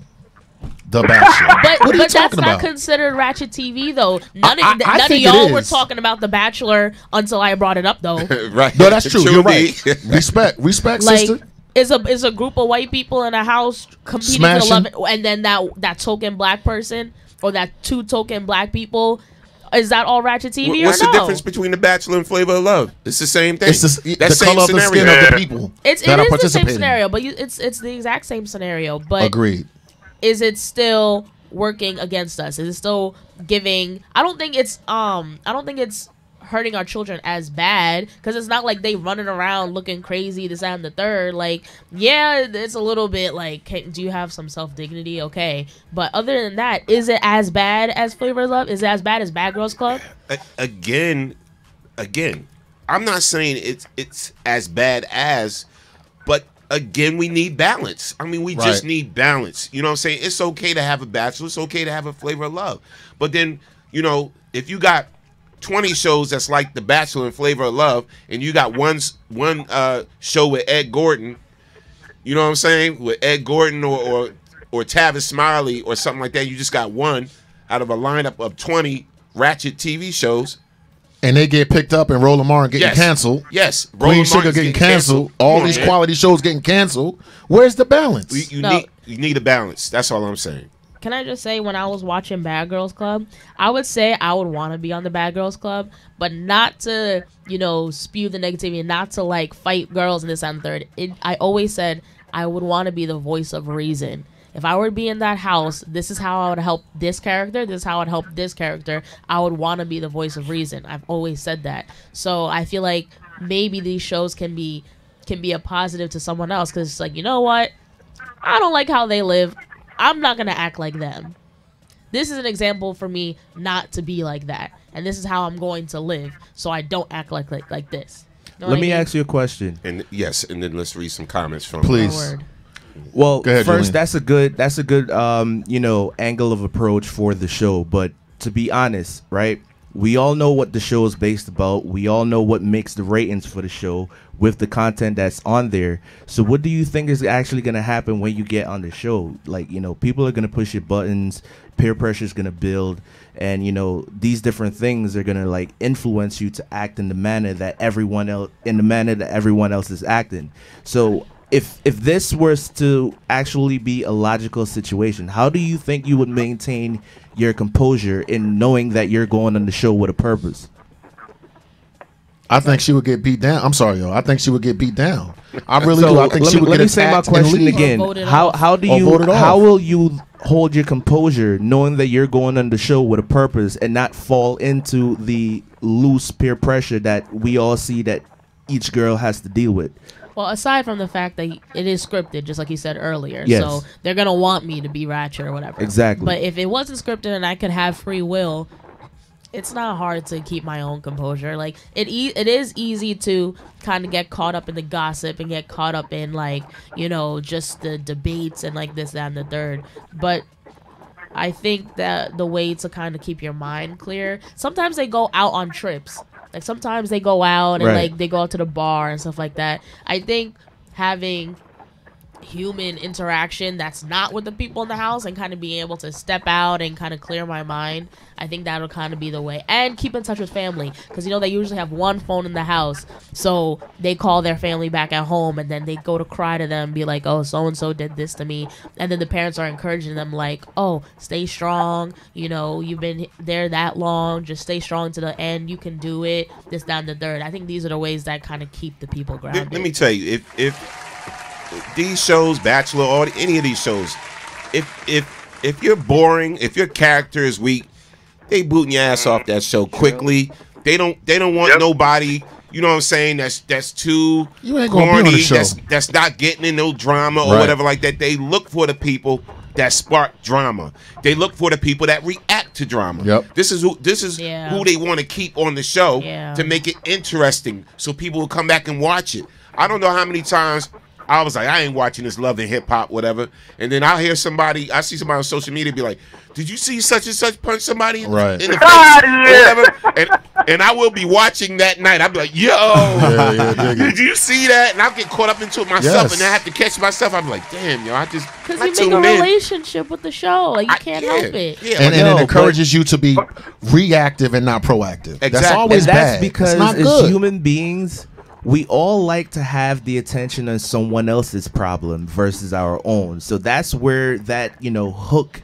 The Bachelor. But that's not considered ratchet TV, though. None of y'all were talking about The Bachelor until I brought it up, though. Right. No, that's true. You're right. Respect, like, sister. Is a group of white people in a house competing for the love, and then that token black person or that two token black people. Is that all ratchet TV? What's or no? the difference between The Bachelor and Flavor of Love? It's the same thing. It's the color of the skin of the people it that are is participating. The same scenario, but it's the exact same scenario. But agreed. Is it still working against us? Is it still giving? I don't think it's hurting our children as bad, because it's not like they running around looking crazy, this, that, and the third. Like, yeah, it's a little bit like, do you have some self-dignity? Okay. But other than that, is it as bad as Flavor of Love? Is it as bad as Bad Girls Club? Again, I'm not saying it's as bad as, but again, we need balance. I mean, we just need balance. You know what I'm saying? It's okay to have a Bachelor. It's okay to have a Flavor of Love. But then, you know, if you got 20 shows that's like The Bachelor and Flavor of Love, and you got one show with Ed Gordon, you know what I'm saying? With Ed Gordon or Tavis Smiley or something like that, you just got one out of a lineup of 20 ratchet TV shows. And they get picked up, and Roland Martin getting canceled. Yes. Queen Sugar getting canceled. All these quality shows getting canceled. Where's the balance? You need a balance. That's all I'm saying. Can I just say, when I was watching Bad Girls Club, I would say I would want to be on the Bad Girls Club, but not to, you know, spew the negativity, not to like fight girls and this and the third. I always said I would want to be the voice of reason. If I were to be in that house, this is how I would help this character. This is how I'd help this character. I would want to be the voice of reason. I've always said that. So I feel like maybe these shows can be a positive to someone else, because it's like, you know what? I don't like how they live. I'm not going to act like them. This is an example for me not to be like that. And this is how I'm going to live, so I don't act like this. Let me ask you a question. And yes, and then let's read some comments from. Please. Well, ahead, first, Julian. that's a good angle of approach for the show. But to be honest, right? We all know what the show is based about. We all know what makes the ratings for the show with the content that's on there. So what do you think is actually going to happen when you get on the show? Like, people are going to push your buttons, peer pressure is going to build, and, these different things are going to, like, influence you to act in the manner that everyone else is acting. So if this was to actually be a logical situation, how do you think you would maintain your composure in knowing that you're going on the show with a purpose? I think she would get beat down. I'm sorry, yo. I think she would get beat down. I really So do. I think she would let get me say my attacked and question leave. again. How will you hold your composure knowing that you're going on the show with a purpose and not fall into the loose peer pressure that we all see that each girl has to deal with? Well, aside from the fact that it is scripted, just like you said earlier, Yes. so they're gonna want me to be Ratched or whatever. Exactly. But if it wasn't scripted and I could have free will, it's not hard to keep my own composure. Like it is easy to kind of get caught up in the gossip and get caught up in just the debates and like this, that, and the third. But I think that the way to kind of keep your mind clear, sometimes they go out on trips. Like sometimes they go out and like they go out to the bar and stuff like that. I think having human interaction that's not with the people in the house and kind of being able to step out and kind of clear my mind, I think that'll kind of be the way. And keep in touch with family, because they usually have one phone in the house, so they call their family back at home and then they go to cry to them, be like, oh, so and so did this to me, and then the parents are encouraging them like, oh, stay strong, you've been there that long, just stay strong to the end, you can do it, this, that, and the third. I think these are the ways that kind of keep the people grounded. Let me tell you, if these shows, Bachelor, or any of these shows, if you're boring, if your character is weak, they booting your ass off that show quickly. They don't want nobody, you know what I'm saying, that's too You ain't gonna be on the corny, show. that's not getting in no drama or whatever like that. They look for the people that spark drama. They look for the people that react to drama. Yep. This is who they want to keep on the show to make it interesting so people will come back and watch it. I don't know how many times I was like, I ain't watching this Love and Hip Hop, whatever. And then I see somebody on social media be like, did you see such and such punch somebody in the face? Or whatever? And I will be watching that night. I'll be like, yo, did you see that? And I'll get caught up into it myself, and I have to catch myself. I'm like, damn, yo, because you make a relationship with the show. Like, you can't help it. Yeah, and it encourages you to be reactive and not proactive. Exactly. That's always and that's bad. because it's not as good. human beings, we all like to have the attention on someone else's problem versus our own. So that's where that, hook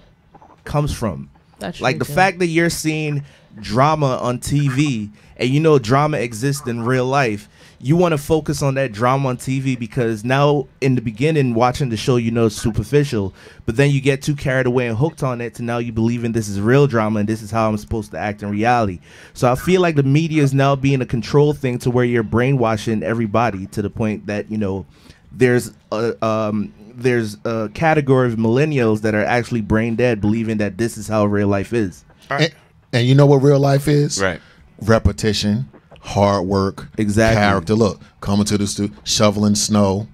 comes from. That's like true, the too. fact that you're seeing drama on TV and drama exists in real life. You want to focus on that drama on TV because now in the beginning watching the show, it's superficial, but then you get too carried away and hooked on it to now you believe in this is real drama and this is how I'm supposed to act in reality. So I feel like the media is now being a control thing to where you're brainwashing everybody to the point that, there's a category of millennials that are actually brain dead believing that this is how real life is. And you know what real life is? Right. Repetition, hard work, character. Look, coming to the studio, shoveling snow,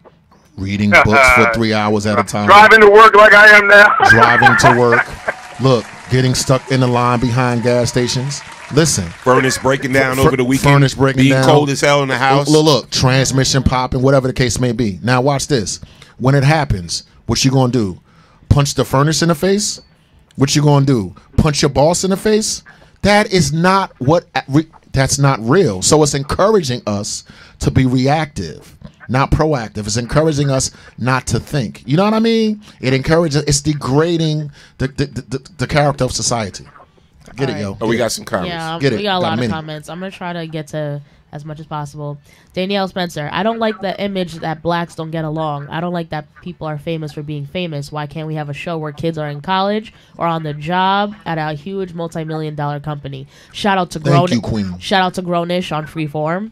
reading books for 3 hours at a time. Driving to work like I am now. Driving to work. Look, getting stuck in the line behind gas stations. Listen. Furnace breaking down over the weekend. Furnace breaking being down. cold as hell in the house. Look, transmission popping, whatever the case may be. Now watch this. When it happens, what you gonna do? Punch the furnace in the face? What you gonna do? Punch your boss in the face? That is not that's not real. So it's encouraging us to be reactive, not proactive. It's encouraging us not to think. You know what I mean? It's degrading the character of society. Get it, yo. Oh, we got some comments. Yeah, Get it. we got a lot of many. comments. I'm going to try to get to as much as possible. Danielle Spencer, I don't like the image that blacks don't get along. I don't like that people are famous for being famous. Why can't we have a show where kids are in college or on the job at a huge multi-million-dollar company? Shout out to Thank you, Queen. Shout out to Grownish on Freeform.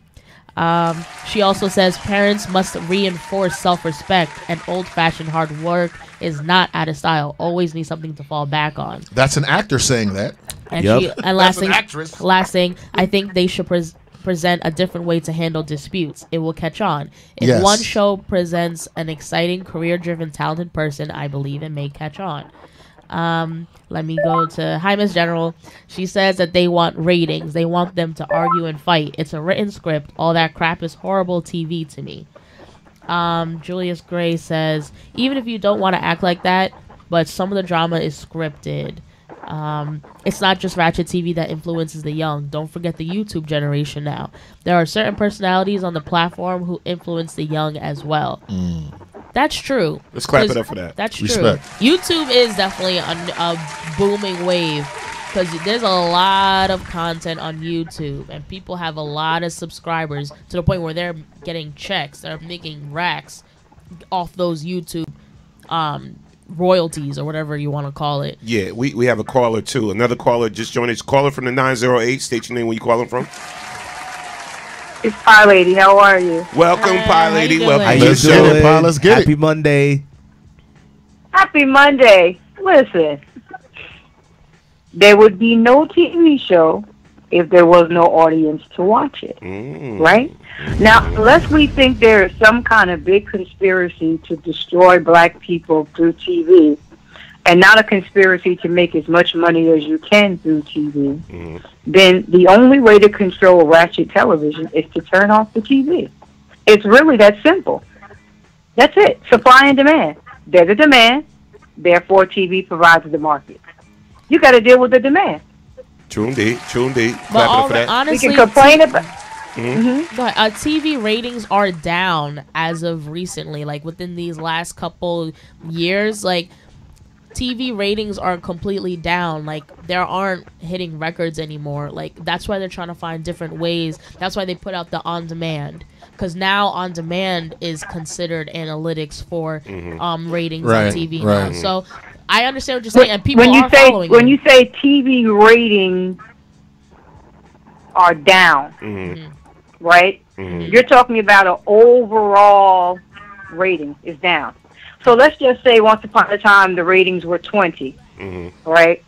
She also says parents must reinforce self-respect and old-fashioned hard work is not out of style. Always need something to fall back on. That's an actor saying that. And Yep. and last thing, I think they should present a different way to handle disputes, it will catch on. If Yes. one show presents an exciting, career-driven, talented person, I believe it may catch on. Let me go to Hi Miss General. She says that they want ratings. They want them to argue and fight. It's a written script. All that crap is horrible TV to me. Julius Gray says, even if you don't want to act like that, but some of the drama is scripted. It's not just Ratched TV that influences the young. Don't forget the YouTube generation now. There are certain personalities on the platform who influence the young as well. That's true. Let's clap it up for that. That's Respect. true. YouTube is definitely a booming wave because there's a lot of content on YouTube and people have a lot of subscribers to the point where they're getting checks. They're making racks off those YouTube royalties or whatever you want to call it. Yeah, we have a caller too. Another caller just joined us. Caller from the 908. State your name. Where you calling from? It's Pie Lady. How are you? Welcome, Pie Lady. Welcome. How you Let's get doing? it, Pa. Let's get Happy it. Monday. Happy Monday. Listen, there would be no TV show if there was no audience to watch it, right? Now, unless we think there is some kind of big conspiracy to destroy black people through TV, and not a conspiracy to make as much money as you can through TV, then the only way to control Ratched television is to turn off the TV. It's really that simple. That's it. Supply and demand. There's a demand, therefore TV provides the market. You got to deal with the demand. True indeed. True indeed. But Clap it up for that. honestly, We can complain about... Go ahead. TV ratings are down as of recently, like within these last couple years. Like TV ratings are completely down. Like there aren't hitting records anymore. Like that's why they're trying to find different ways. That's why they put out the on demand, because now on demand is considered analytics for ratings on TV now. So I understand what you're saying, and people are following. When you say TV ratings are down, right? You're talking about an overall rating is down. So let's just say once upon a time the ratings were 20, right?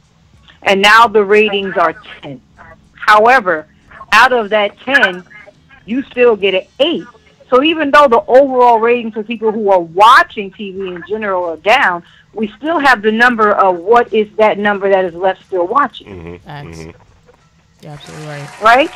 And now the ratings are 10. However, out of that 10, you still get an 8. So even though the overall ratings for people who are watching TV in general are down, we still have the number of what is that number that is left still watching. You're absolutely right. Right?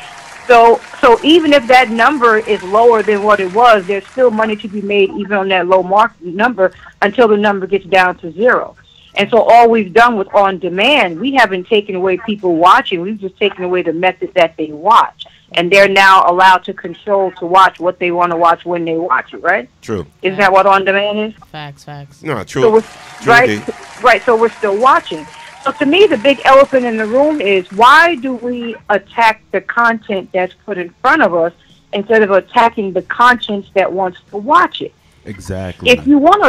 So even if that number is lower than what it was, there's still money to be made even on that low number until the number gets down to 0. And so all we've done with on demand, we haven't taken away people watching. We've just taken away the method that they watch. And they're now allowed to control to watch what they want to watch when they watch it, right? True. Isn't that what on demand is? Facts. No, true. So True indeed. right. So we're still watching. So to me, the big elephant in the room is why do we attack the content that's put in front of us instead of attacking the conscience that wants to watch it? Exactly. If you want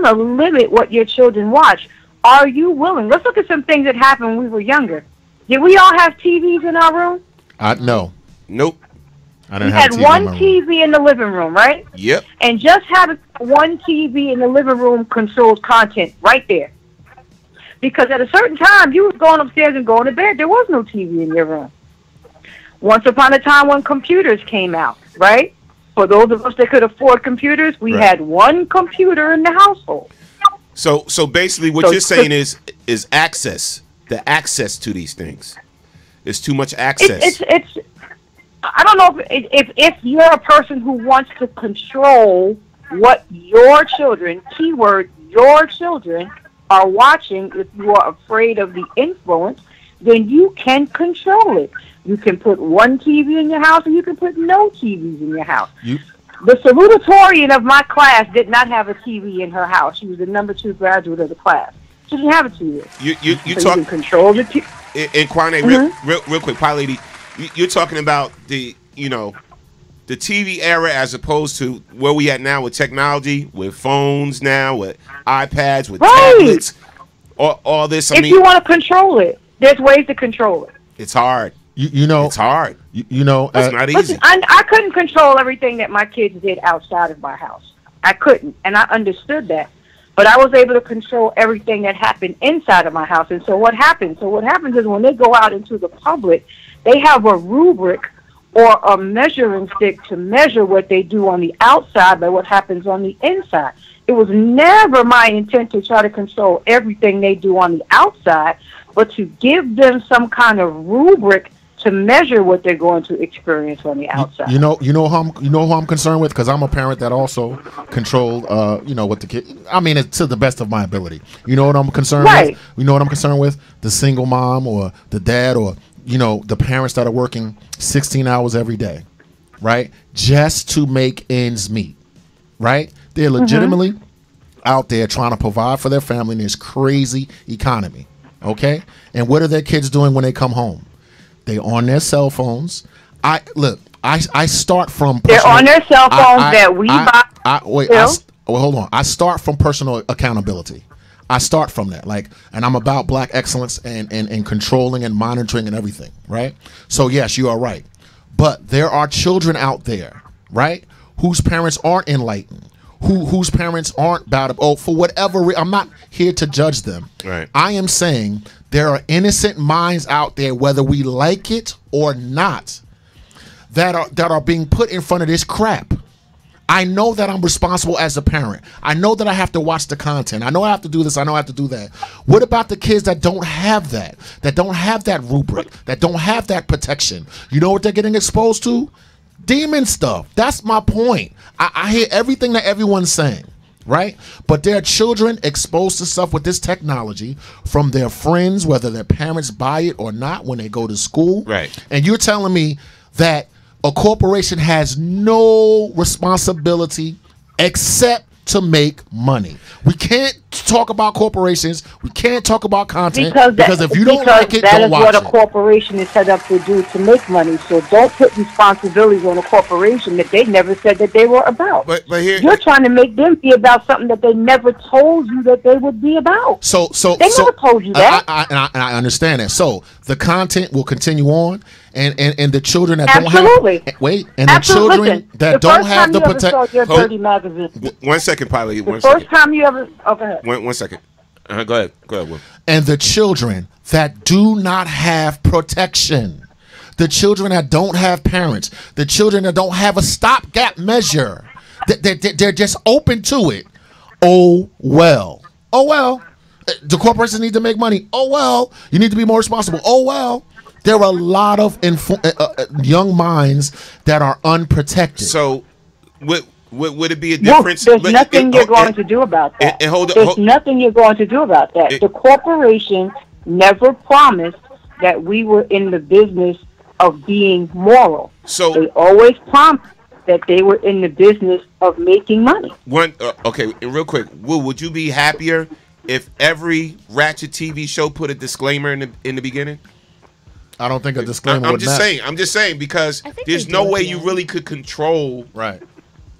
to limit what your children watch, are you willing? Let's look at some things that happened when we were younger. Did we all have TVs in our room? No. Nope. I didn't We have had a TV one in my room. TV in the living room, right? Yep. And just having one TV in the living room controls content right there. Because at a certain time, you was going upstairs and going to bed. There was no TV in your room. Once upon a time when computers came out, right? For those of us that could afford computers, we had one computer in the household. So basically what you're saying is access, the access to these things. It's too much access. It's I don't know if you're a person who wants to control what your children, keyword your children, are watching, if you are afraid of the influence, then you can control it. You can put one TV in your house, or you can put no TVs in your house. The salutatorian of my class did not have a TV in her house. She was the number 2 graduate of the class. She didn't have a TV. You so talk you can control the TV. And Kwame, real quick, Pie Lady, you're talking about the TV era as opposed to where we at now with technology, with phones now, with iPads, with tablets, all this. If you want to control it, there's ways to control it. It's hard. You know, it's hard. You know, it's not easy. Listen, I couldn't control everything that my kids did outside of my house. I couldn't, and I understood that. But I was able to control everything that happened inside of my house. And so what happens? So what happens is when they go out into the public, they have a rubric or a measuring stick to measure what they do on the outside by what happens on the inside. It was never my intent to try to control everything they do on the outside, but to give them some kind of rubric to measure what they're going to experience on the outside. You know who I'm concerned with, because I'm a parent that also controlled, what the kid. I mean, it's to the best of my ability. You know what I'm concerned with? You know what I'm concerned with? The single mom or the dad or the parents that are working 16 hours every day, right? Just to make ends meet, right? They're legitimately out there trying to provide for their family in this crazy economy, okay? And what are their kids doing when they come home? They on their cell phones. I start from they're on their cell phones that we buy. Hold on. I start from personal accountability. I start from that, and I'm about black excellence and controlling and monitoring and everything, right? So yes, you are right, but there are children out there, right, whose parents aren't enlightened, whose parents aren't bad. For whatever reason, I'm not here to judge them. Right. I am saying there are innocent minds out there, whether we like it or not, that are being put in front of this crap. I know that I'm responsible as a parent. I know that I have to watch the content. I know I have to do this. I know I have to do that. What about the kids that don't have that don't have that rubric, that don't have that protection? You know what they're getting exposed to? Demon stuff. That's my point. I hear everything that everyone's saying, right? But there are children exposed to stuff with this technology from their friends, whether their parents buy it or not, when they go to school. Right. And you're telling me that a corporation has no responsibility except to make money. We can't talk about corporations. We can't talk about content because if you don't like it, don't watch it. That is what a corporation is set up to do, to make money. So don't put responsibilities on a corporation that they never said that they were about. But here, you're trying to make them be about something that they never told you that they would be about. So they never told you that. I understand that. So the content will continue on, and the children that don't have the children that don't have the protection. Dirty magazine. 1 second, Pilot. First time you ever. Okay. 1 second. Go ahead, Will. And the children that do not have protection, the children that don't have parents, the children that don't have a stopgap measure, they're just open to it. Oh well. The corporations need to make money. Oh well. You need to be more responsible. Oh well. There are a lot of young minds that are unprotected. So, would it be a difference? There's nothing you're going to do about that. There's nothing you're going to do about that. The corporation never promised that we were in the business of being moral. So they always promised that they were in the business of making money. Okay, real quick, Will, would you be happier if every Ratched TV show put a disclaimer in the beginning? I don't think a disclaimer would matter. I'm just saying because there's no way you really could control. Right.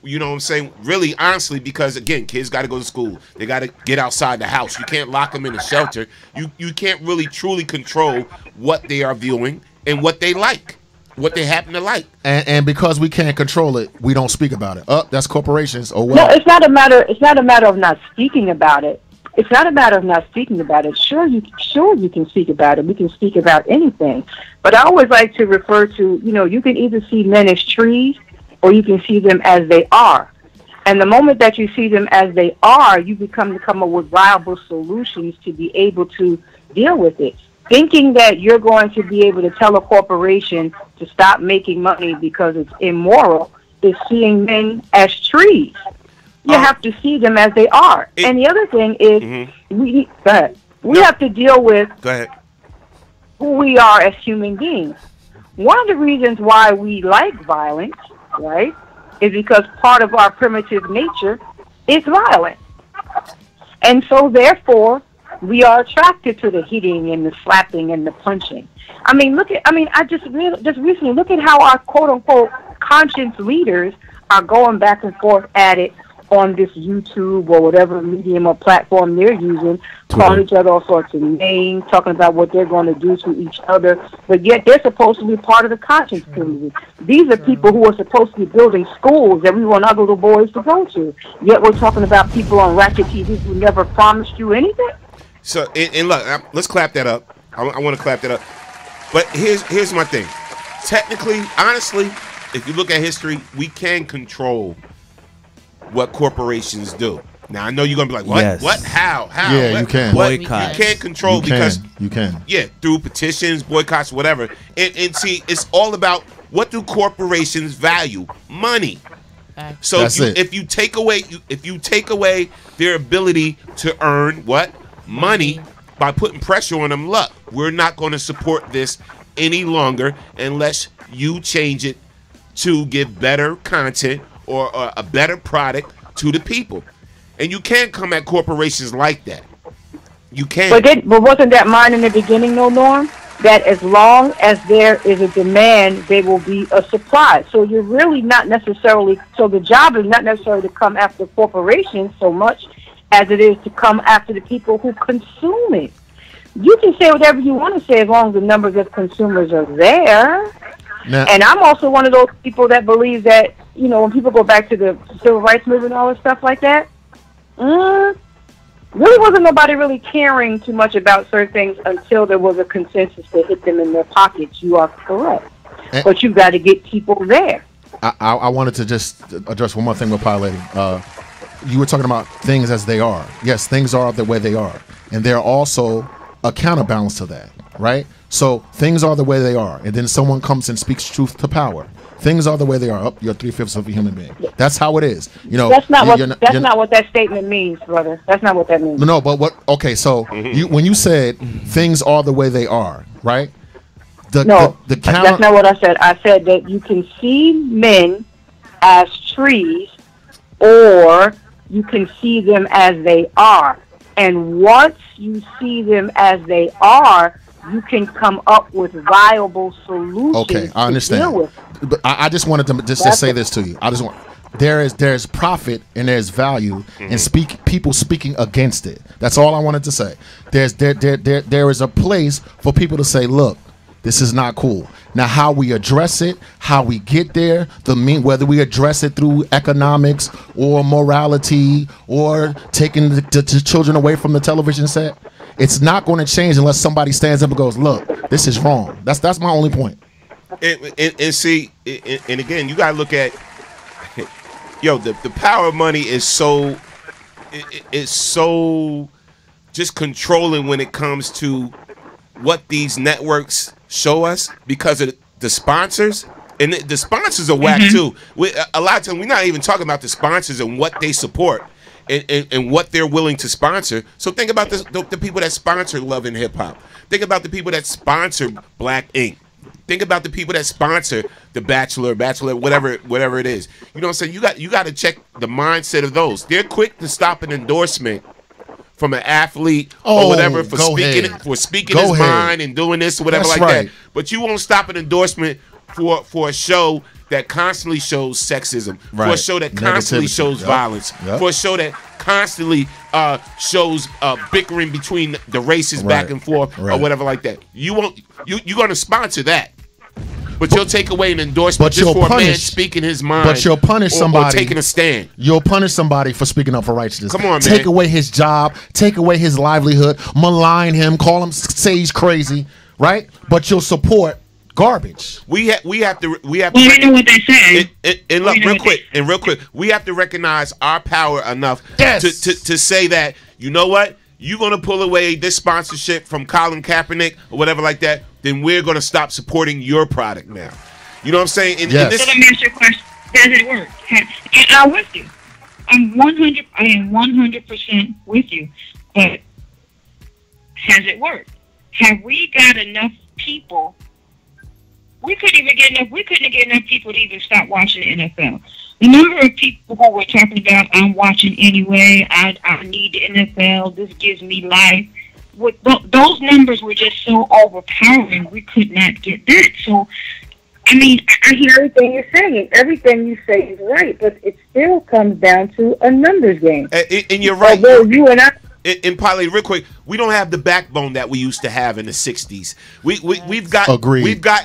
You know what I'm saying? Really, honestly, because again, kids got to go to school. They got to get outside the house. You can't lock them in a shelter. You can't really truly control what they are viewing and what they like, what they happen to like. And because we can't control it, we don't speak about it. That's corporations. Oh well. No, it's not a matter. It's not a matter of not speaking about it. It's not a matter of not speaking about it. Sure, you can speak about it. We can speak about anything. But I always like to refer to, you can either see men as trees or you can see them as they are. And the moment that you see them as they are, you come up with viable solutions to be able to deal with it. Thinking that you're going to be able to tell a corporation to stop making money because it's immoral is seeing men as trees. You have to see them as they are. And the other thing is, we have to deal with who we are as human beings. One of the reasons why we like violence, right, is because part of our primitive nature is violent. And so, therefore, we are attracted to the hitting and the slapping and the punching. I just recently look at how our quote-unquote conscience leaders are going back and forth at it on this YouTube or whatever medium or platform they're using, calling each other all sorts of names, talking about what they're going to do to each other, but yet they're supposed to be part of the conscience community. These are people who are supposed to be building schools that we want our little boys to go to, yet we're talking about people on Ratched TV who never promised you anything. So, and look, let's clap that up. I want to clap that up. But here's my thing. technically, honestly, if you look at history, we can control what corporations do. Now, I know you're going to be like, what? Yes. What? How? Yeah, what? you can. Boycott. You can't control You because... can. Yeah, through petitions, boycotts, whatever. And see, it's all about what do corporations value? Money. So if you take away their ability to earn what? Money by putting pressure on them, look, we're not going to support this any longer unless you change it to give better content or a better product to the people. And you can't come at corporations like that. You can't. But wasn't that mine in the beginning, no, Norm? That as long as there is a demand, there will be a supply. So you're really not necessarily, so the job is not necessarily to come after corporations so much as it is to come after the people who consume it. You can say whatever you want to say as long as the numbers of consumers are there. Now, and I'm also one of those people that believes that, you know, when people go back to the civil rights movement and all this stuff like that, really wasn't nobody really caring too much about certain things until there was a consensus that hit them in their pockets. You are correct. But you've got to get people there. I wanted to just address one more thing with piloting. You were talking about things as they are. Yes, things are the way they are. And they're also a counterbalance to that, right? So things are the way they are. And then someone comes and speaks truth to power. Things are the way they are. Up, you're 3/5 of a human being. That's how it is. You know. That's not not what that statement means, brother. That's not what that means. No, but what? Okay, so when you said things are the way they are, right? The counter. That's not what I said. I said that you can see men as trees, or you can see them as they are. And once you see them as they are, you can come up with viable solutions. Okay, I understand. To deal with. But I just wanted to just say this to you. I just want there's profit and there's value in people speaking against it. That's all I wanted to say. There is a place for people to say, look, this is not cool. Now, how we address it, how we get there, whether we address it through economics or morality or taking the children away from the television set, it's not going to change unless somebody stands up and goes, look, this is wrong. That's my only point. And see, and again, you gotta look at, the power of money is so just controlling when it comes to what these networks show us because of the sponsors. And the sponsors are whack too. A lot of times we're not even talking about the sponsors and what they support and what they're willing to sponsor. So think about the people that sponsor Love and Hip Hop. Think about the people that sponsor Black Ink. Think about the people that sponsor The Bachelor, whatever it is. You know what I'm saying? You got to check the mindset of those. They're quick to stop an endorsement from an athlete or whatever for speaking his mind and doing this or whatever that. But you won't stop an endorsement for a show that constantly shows sexism, for a show that constantly shows violence, for a show that constantly shows bickering between the races back and forth or whatever like that. You're going to sponsor that. But you'll take away an endorsement just for a man speaking his mind. But you'll punish somebody or taking a stand. You'll punish somebody for speaking up for righteousness. Come on, man. Take away his job, take away his livelihood, malign him, call him, say he's crazy, right? But you'll support garbage. We have to. You know what they say. And look, real quick, we have to recognize our power enough to say that, you know what? You're going to pull away this sponsorship from Colin Kaepernick or whatever like that, then we're going to stop supporting your product now. You know what I'm saying? So let me ask you a question. Does it work? And I'm with you. I am 100% with you. But has it worked? Have we got enough people? We couldn't get enough people to even stop watching the NFL. The number of people who were talking about, I'm watching anyway, I need the NFL, this gives me life. Those numbers were just so overpowering, we could not get that. So, I mean, I hear everything you're saying. Everything you say is right, but it still comes down to a numbers game. And you're right. Although you and I And Pilot, real quick, we don't have the backbone that we used to have in the '60s. We've gotten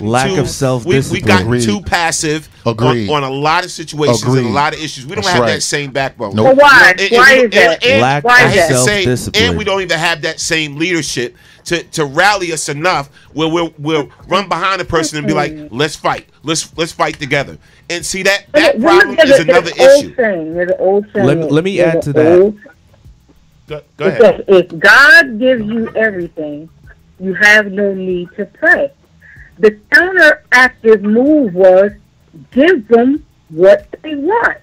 lack too, of self-discipline. We've gotten too passive on a lot of situations and a lot of issues. We don't have that same backbone. Nope. Well, why? Why is that? Lack of self-discipline. And we don't even have that same leadership to rally us enough where we'll run behind a person and be like, let's fight. Let's fight together. And see, that problem is another issue. There's an old saying. Let me add to that. Go ahead. If God gives you everything, you have no need to pray. The counteractive move was give them what they want.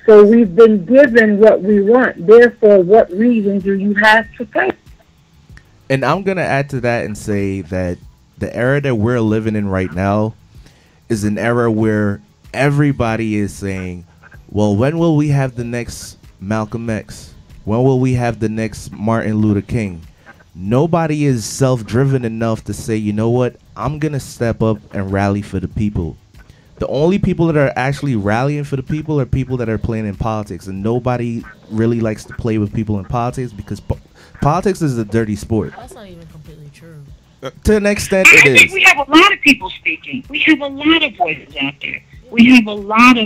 So we've been given what we want. Therefore, what reason do you have to pray? And I'm going to add to that and say that the era that we're living in right now is an era where everybody is saying, well, when will we have the next Malcolm X? When will we have the next Martin Luther King? Nobody is self-driven enough to say, you know what, I'm going to step up and rally for the people. The only people that are actually rallying for the people are people that are playing in politics. And nobody really likes to play with people in politics because politics is a dirty sport. That's not even completely true. To an extent, it is. I think we have a lot of people speaking. We have a lot of voices out there. We have a lot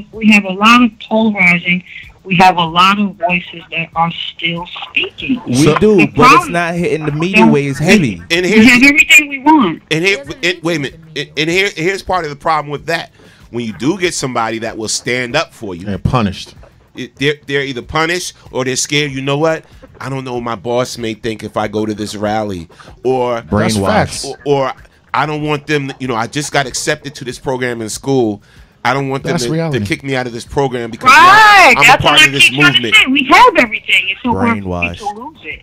of polarizing. We have a lot of voices that are still speaking. We do, but it's not hitting the media waves heavy. And we have everything we want. And wait a minute. And here's part of the problem with that. When you do get somebody that will stand up for you, they're punished. They're either punished or they're scared. You know what? I don't know what my boss may think if I go to this rally, or brainwashed, or I don't want them. I just got accepted to this program in school. I don't want them to kick me out of this program because I'm a part of this movement. We have everything. It's so hard to lose it.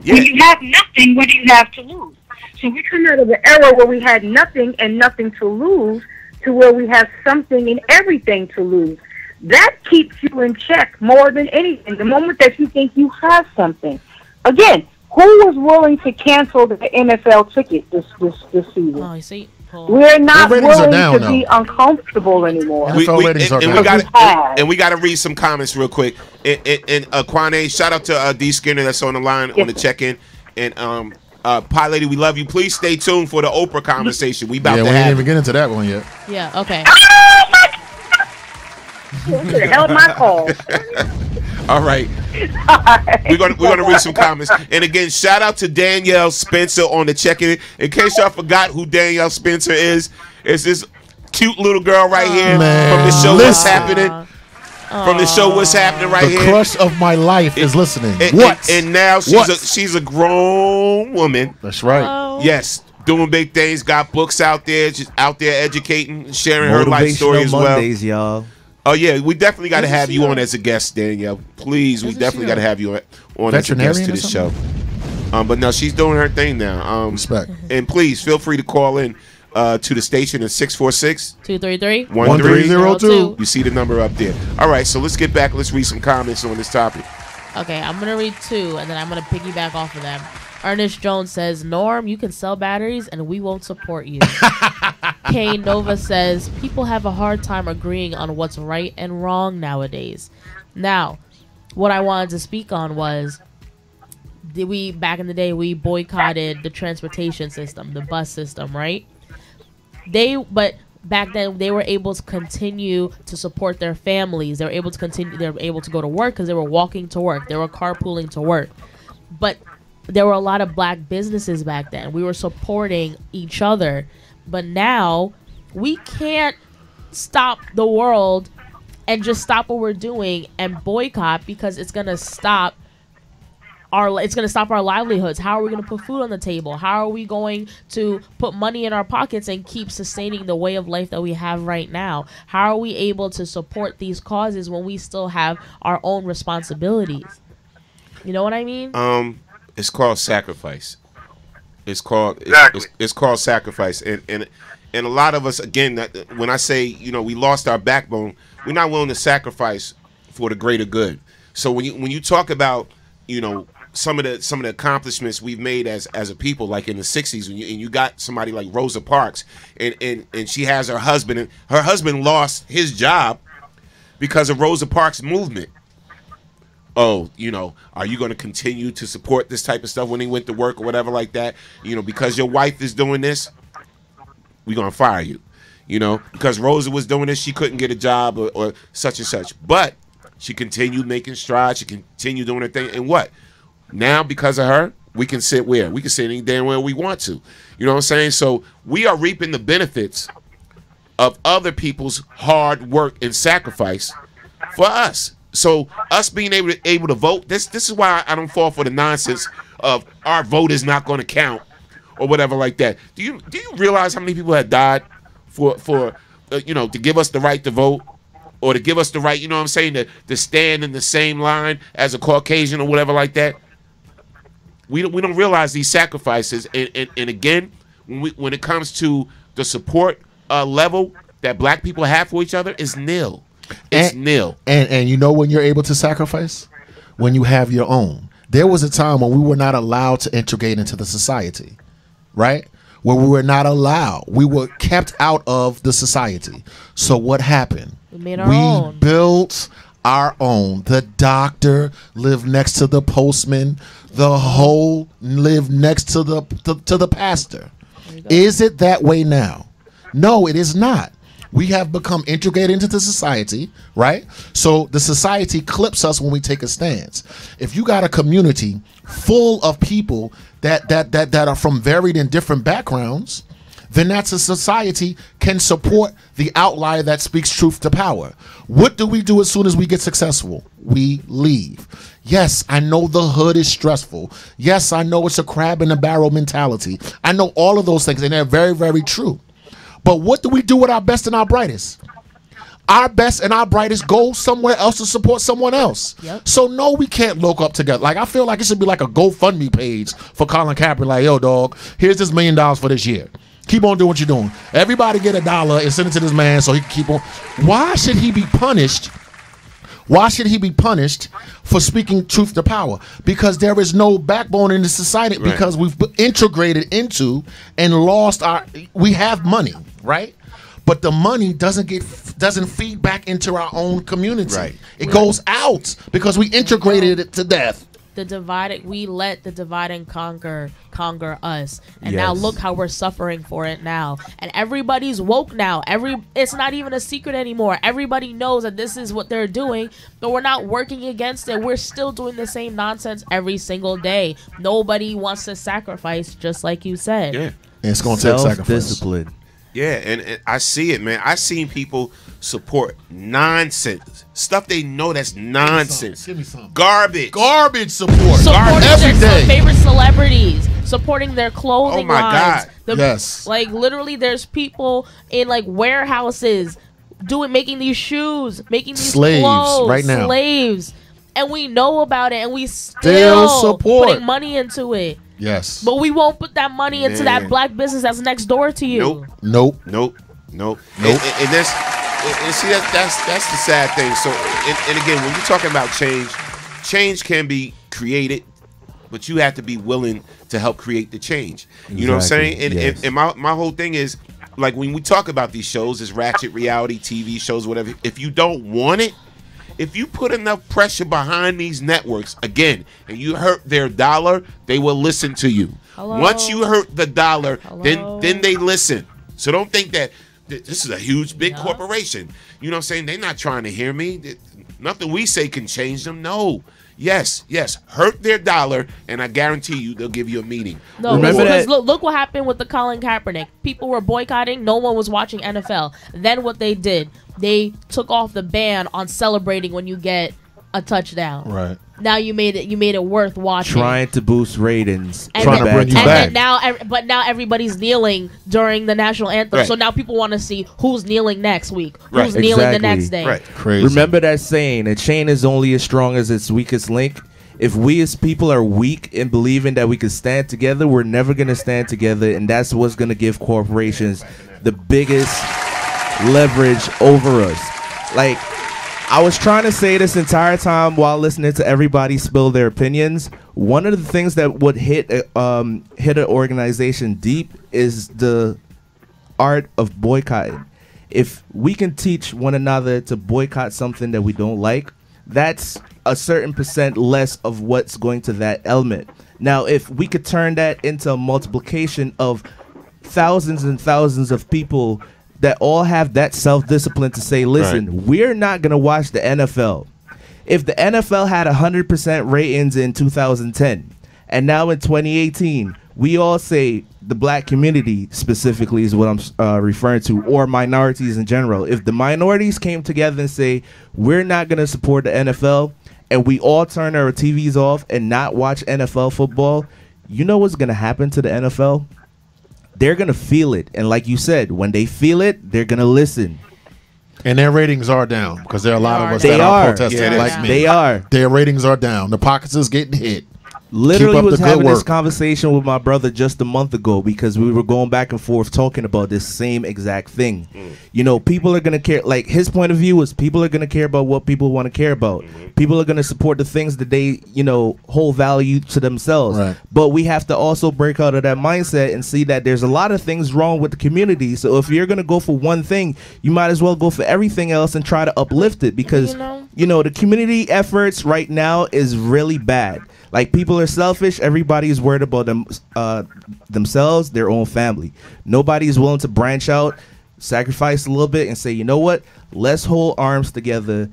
Yeah. When you have nothing, what do you have to lose? So we come out of an era where we had nothing and nothing to lose to where we have something and everything to lose. That keeps you in check more than anything. The moment that you think you have something. Again, who was willing to cancel the NFL ticket this season? Oh, you see? We're not willing to be uncomfortable anymore. We got to read some comments real quick. And Kwane, shout out to D Skinner that's on the line on the check-in. And Pie Lady, we love you. Please stay tuned for the Oprah conversation. We about to have. We didn't even get into that one yet. Yeah. Okay. Held my call. All right. We're gonna read some comments. And again, shout out to Danielle Spencer on the check-in. In case y'all forgot who Danielle Spencer is, it's this cute little girl right here from the show What's Happening. From the show What's Happening right here. The crush of my life is listening. And now she's a grown woman. That's right. Yes. Doing big things, got books out there, just out there educating, sharing her life story as well. Mondays, y'all. Oh yeah, we definitely got to have you on as a guest, Danielle. Please, we definitely got to have you on as a guest to the show. But no, she's doing her thing now. Respect. And please feel free to call in to the station at 646-233-1302. You see the number up there. All right, so let's get back. Let's read some comments on this topic. Okay, I'm gonna read two, and then I'm gonna piggyback off of them. Ernest Jones says, Norm, you can sell batteries and we won't support you. Kane Nova says, people have a hard time agreeing on what's right and wrong nowadays. Now, what I wanted to speak on was, back in the day, we boycotted the transportation system, the bus system, right? But back then, they were able to continue to support their families. They were able to go to work because they were walking to work. They were carpooling to work. But there were a lot of black businesses back then. We were supporting each other. But now we can't stop the world and just stop what we're doing and boycott because it's going to stop our livelihoods. How are we going to put food on the table? How are we going to put money in our pockets and keep sustaining the way of life that we have right now? How are we able to support these causes when we still have our own responsibilities? You know what I mean? It's called sacrifice. It's called sacrifice, and a lot of us, again, when I say we lost our backbone, we're not willing to sacrifice for the greater good. So when you talk about some of the accomplishments we've made as a people, like in the '60s, and you got somebody like Rosa Parks, and she has her husband, and her husband lost his job because of Rosa Parks' movement. oh, are you going to continue to support this type of stuff when he went to work or whatever like that? Because your wife is doing this, we're going to fire you. Because Rosa was doing this, she couldn't get a job or such and such. But she continued making strides. She continued doing her thing. And what? Now, because of her, we can sit where? We can sit any damn where we want to. You know what I'm saying? So we are reaping the benefits of other people's hard work and sacrifice for us. So us being able to vote, this is why I don't fall for the nonsense of our vote is not going to count or whatever like that. Do you realize how many people have died for to give us the right to vote or to give us the right, you know what I'm saying, to stand in the same line as a Caucasian or whatever like that? We don't realize these sacrifices, and again, when it comes to the support level that black people have for each other is nil. It's nil. And when you're able to sacrifice? When you have your own. There was a time when we were not allowed to integrate into the society, right? Where we were not allowed. We were kept out of the society. So what happened? We made our own. We built our own. The doctor lived next to the postman. The hoe lived next to the pastor. Is it that way now? No, it is not. We have become integrated into the society, right? So the society clips us when we take a stance. If you got a community full of people that are from varied and different backgrounds, then that's a society can support the outlier that speaks truth to power. What do we do as soon as we get successful? We leave. Yes, I know the hood is stressful. Yes, I know it's a crab in a barrel mentality. I know all of those things, and they're very, very true. But what do we do with our best and our brightest? Our best and our brightest go somewhere else to support someone else. Yep. So no, we can't look up together. Like, I feel like it should be like a GoFundMe page for Colin Kaepernick. Like, yo, dog, here's this $1 million for this year. Keep on doing what you're doing. Everybody get $1 and send it to this man so he can keep on. Why should he be punished? Why should he be punished for speaking truth to power? Because there is no backbone in the society, right? Because we've integrated into and lost we have money, right? But the money doesn't feed back into our own community. Right. It goes out because we integrated it to death. We let the divide and conquer us, and now look how we're suffering for it now. And everybody's woke now. It's not even a secret anymore. Everybody knows that this is what they're doing, but we're not working against it. We're still doing the same nonsense every single day. Nobody wants to sacrifice, just like you said. Yeah, and it's gonna take sacrifice. Discipline. Yeah, and I see it, man. I've seen people support nonsense stuff they know that's nonsense. Give me some. Garbage support. Supporting every their day. favorite celebrities, supporting their clothing Oh my lines. God. Yes. Like, literally, there's people in like warehouses making these shoes, making these Slaves clothes, right now. slaves, and we know about it, and we Still still support. putting money into it. Yes. But we won't put that money into that black business that's next door to you. Nope. And see, that's the sad thing. So, and again, when you're talking about change can be created, but you have to be willing to help create the change. You know what I'm saying? And my whole thing is, like, when we talk about these shows, this ratchet reality TV shows, whatever, if you don't want it, if you put enough pressure behind these networks, again, and you hurt their dollar, they will listen to you. Hello? Once you hurt the dollar, then they listen. So don't think that this is a huge, big corporation. You know what I'm saying? They're not trying to hear me. Nothing we say can change them. No. Yes. Hurt their dollar, and I guarantee you they'll give you a meeting. No, because look what happened with the Colin Kaepernick. People were boycotting. No one was watching NFL. Then what they did, they took off the ban on celebrating when you get a touchdown. Right. Now you made it worth watching. Trying to boost ratings. Trying to bring you back. But now everybody's kneeling during the national anthem. Right. So now people want to see who's kneeling next week. Right. Who's kneeling the next day. Right. Crazy. Remember that saying, a chain is only as strong as its weakest link. If we as people are weak in believing that we can stand together, we're never going to stand together, and that's what's going to give corporations the biggest leverage over us. Like, I was trying to say this entire time while listening to everybody spill their opinions. One of the things that would hit an organization deep is the art of boycotting. If we can teach one another to boycott something that we don't like, that's a certain percent less of what's going to that element. Now, if we could turn that into a multiplication of thousands and thousands of people that all have that self-discipline to say, listen, we're not going to watch the NFL. If the NFL had 100% ratings in 2010, and now in 2018, we all say the black community specifically is what I'm referring to, or minorities in general. If the minorities came together and say, we're not going to support the NFL, and we all turn our TVs off and not watch NFL football, you know what's going to happen to the NFL? They're going to feel it. And like you said, when they feel it, they're going to listen. And their ratings are down because there are a lot of us that are protesting like me. They are. Their ratings are down. The pockets is getting hit. Literally was having this conversation with my brother just a month ago because we were going back and forth talking about this same exact thing. You know, people are going to care. Like, his point of view is people are going to care about what people want to care about. People are going to support the things that they, you know, hold value to themselves. But we have to also break out of that mindset and see that there's a lot of things wrong with the community. So if you're going to go for one thing, you might as well go for everything else and try to uplift it because, you know, the community efforts right now is really bad. Like, people are selfish. Everybody's worried about themselves, their own family. Nobody's willing to branch out, sacrifice a little bit, and say, you know what? Let's hold arms together,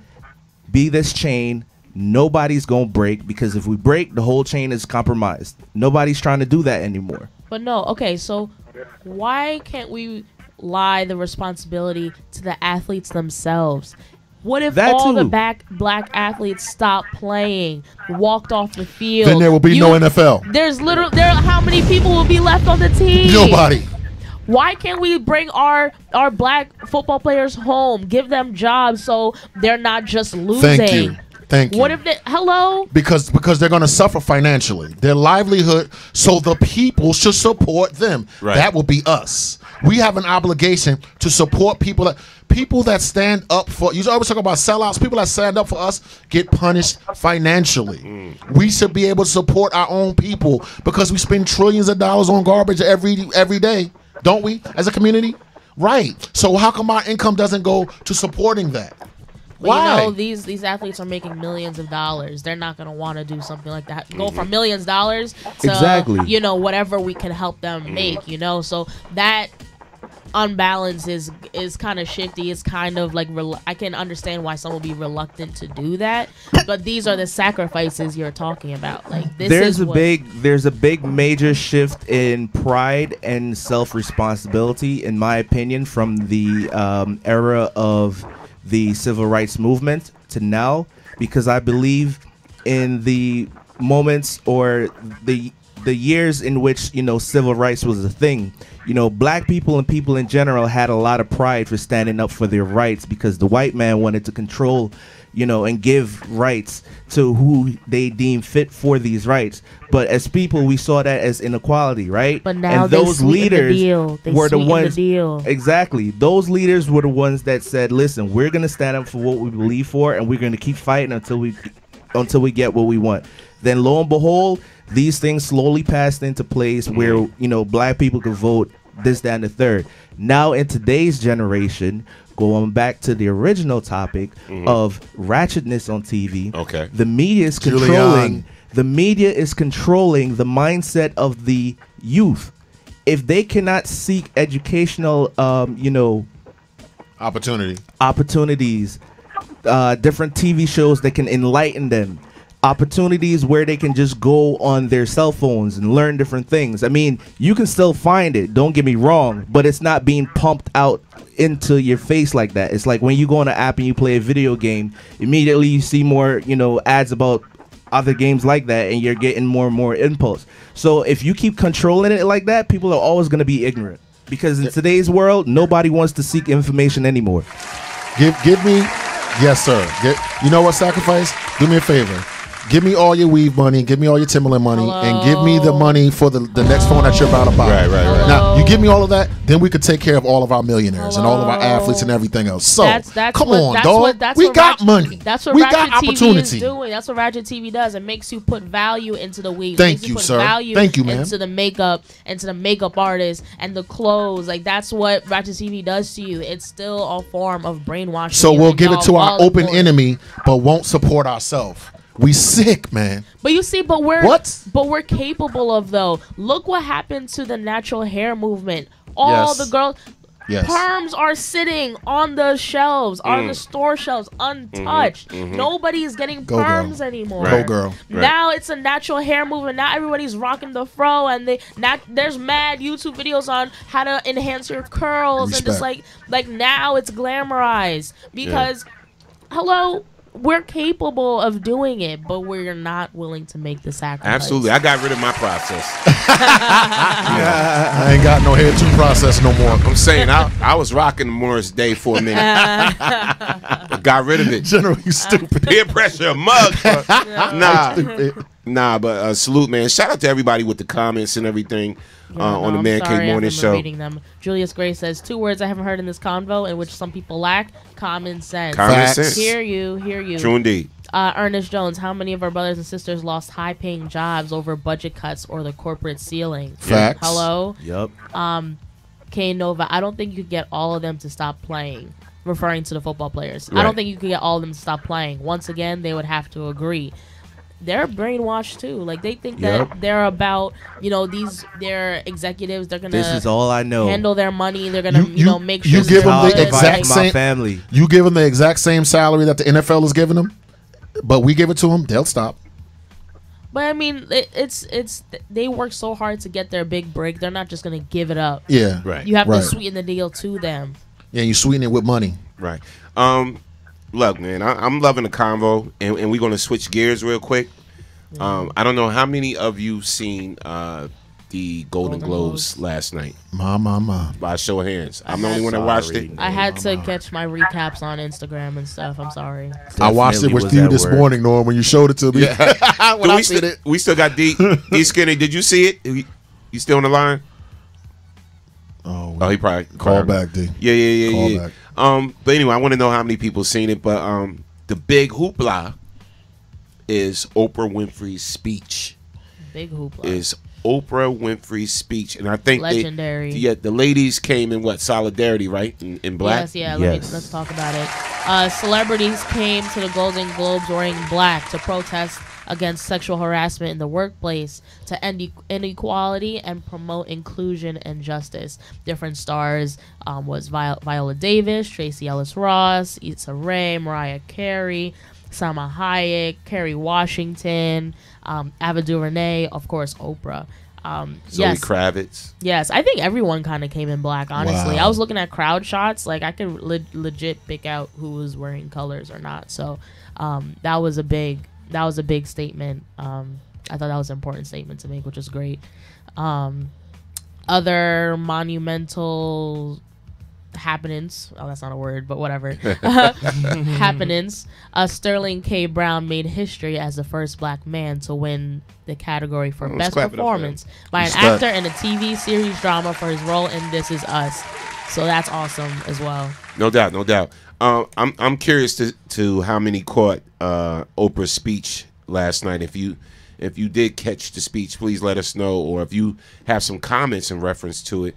be this chain. Nobody's going to break, because if we break, the whole chain is compromised. Nobody's trying to do that anymore. But no, okay, so why can't we lie the responsibility to the athletes themselves? What if all the black athletes stopped playing, walked off the field? Then there will be no NFL. There's literally how many people will be left on the team? Nobody. Why can't we bring our black football players home, give them jobs so they're not just losing? Thank you. What if Because they're going to suffer financially, their livelihood. So the people should support them. That will be us. We have an obligation to support people that stand up for. You always talk about sellouts. People that stand up for us get punished financially. We should be able to support our own people because we spend trillions of dollars on garbage every day, don't we? As a community, right? So how come our income doesn't go to supporting that? Why? You know, these athletes are making millions of dollars. They're not going to want to do something like that. Go from millions of dollars to, you know, whatever we can help them make, you know. So that unbalance is kind of shifty. It's kind of like, I can understand why some will be reluctant to do that. But these are the sacrifices you're talking about. Like, there's a big major shift in pride and self-responsibility, in my opinion, from the era of the civil rights movement to now, because I believe in the moments or the years in which, you know, civil rights was a thing. You know, black people and people in general had a lot of pride for standing up for their rights because the white man wanted to control, you know, and give rights to who they deem fit for these rights. But as people, we saw that as inequality, right? But now and those leaders were the ones. Exactly. Those leaders were the ones that said, "Listen, we're going to stand up for what we believe for, and we're going to keep fighting until we get what we want." Then, lo and behold, these things slowly passed into place where, you know, black people could vote this, that, and the third. Now, in today's generation, going back to the original topic of ratchetness on TV, the media is controlling. The media is controlling the mindset of the youth. If they cannot seek educational, you know, opportunities, different TV shows that can enlighten them, opportunities where they can just go on their cell phones and learn different things. I mean, you can still find it, don't get me wrong, but it's not being pumped out into your face like that. It's like when you go on an app and you play a video game, immediately you see more, you know, ads about other games like that, and you're getting more and more impulse. So if you keep controlling it like that, people are always going to be ignorant, because in today's world, nobody wants to seek information anymore. Give me, yes sir. You know what, Sacrifice? Do me a favor. Give me all your weave money, give me all your Timberland money, and give me the money for the next phone that you're about to buy. Right. Now, you give me all of that, then we could take care of all of our millionaires and all of our athletes and everything else. So, come on, dog. We got money. That's what we Ratched got TV opportunity. is doing. That's what Ratched TV does. It makes you put value into the weave. Thank you, sir. Thank you, man. Into the makeup artists and the clothes. Like that's what Ratched TV does to you. It's still a form of brainwashing. So we'll give it to our open enemy, but won't support ourselves. We sick, man. But you see, but we're capable of though. Look what happened to the natural hair movement. All the girls. Yes. Perms are sitting on the shelves, on the store shelves, untouched. Nobody's getting perms anymore. Go girl. Now it's a natural hair movement. Now everybody's rocking the fro, and there's mad YouTube videos on how to enhance your curls, and just like now it's glamorized because, hello. We're capable of doing it, but we're not willing to make the sacrifice. Absolutely. I got rid of my process. I ain't got no hair to process no more. I'm saying I was rocking Morris Day for a minute. Got rid of it. General, you stupid. Peer pressure, mug. Nah, but salute, man. Shout out to everybody with the comments and everything on the Man Cave Morning Show. Reading them. Julius Gray says 2 words I haven't heard in this convo in which some people lack: common sense. Common sense. Hear you. True indeed. Ernest Jones, how many of our brothers and sisters lost high-paying jobs over budget cuts or the corporate ceiling? Facts. Hello. Yep. K Nova, I don't think you could get all of them to stop playing. Referring to the football players, Right. I don't think you could get all of them to stop playing. Once again, they would have to agree. They're brainwashed too. Like they think that they're about, their executives. They're gonna. This is all I know. Handle their money. They're gonna, make sure you give them the exact my same family. You give them the exact same salary that the NFL is giving them, but we give it to them, they'll stop. But I mean, it's they work so hard to get their big break. They're not just gonna give it up. Yeah, right. You have to sweeten the deal to them. Yeah, you sweeten it with money. Right. Look, man, I'm loving the convo, and we're going to switch gears real quick. I don't know how many of you seen the Golden Globes last night. Ma. By a show of hands. I'm the only one that watched it. I had to catch my recaps on Instagram and stuff. I'm sorry. Definitely I watched it with you this morning, Norm, when you showed it to me. Yeah. When I seen it. We still got D Skinny. Did you see it? You still on the line? Oh, he probably call back, D. Yeah. Call back. But anyway, I want to know how many people seen it. But the big hoopla is Oprah Winfrey's speech. Big hoopla is Oprah Winfrey's speech, and I think legendary. The ladies came in solidarity, right? In black. Yes. Let's talk about it. Celebrities came to the Golden Globes wearing black to protest against sexual harassment in the workplace, to end inequality and promote inclusion and justice. Different stars was Viola Davis, Tracee Ellis Ross, Issa Rae, Mariah Carey, Salma Hayek, Kerry Washington, Ava DuVernay, of course, Oprah. Zoe Kravitz. Yes, I think everyone kind of came in black, honestly. Wow. I was looking at crowd shots. Like, I could legit pick out who was wearing colors or not. So that was a big statement. I thought that was an important statement to make, which is great. Other monumental happenings. Oh, that's not a word, but whatever. Happenings. Sterling K. Brown made history as the first black man to win the category for best performance by an actor in a TV series drama for his role in This Is Us. So that's awesome as well. No doubt. I'm curious to how many caught Oprah's speech last night. If you did catch the speech, please let us know. Or if you have some comments in reference to it,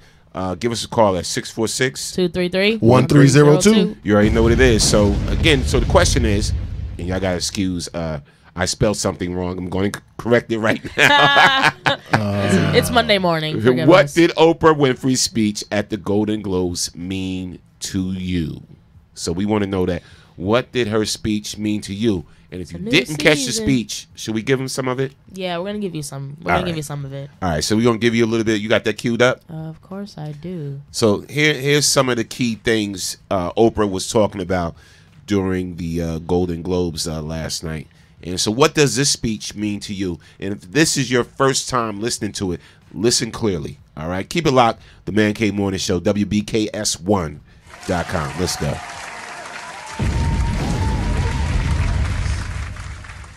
give us a call at 646-233-1302. You already know what it is. So again, the question is, and y'all gotta excuse, I spelled something wrong. I'm going to correct it right now. It's Monday morning. What did Oprah Winfrey's speech at the Golden Globes mean to you? So we want to know that. What did her speech mean to you? And if you didn't catch the speech, should we give him some of it? Yeah, we're gonna give you some. We're gonna give you some of it. All right, so we're gonna give you a little bit. You got that queued up? Of course I do. So here's some of the key things Oprah was talking about during the Golden Globes last night. And so what does this speech mean to you? And if this is your first time listening to it, listen clearly. All right, keep it locked. The Man Cave Morning Show, WBKS1.com. Let's go.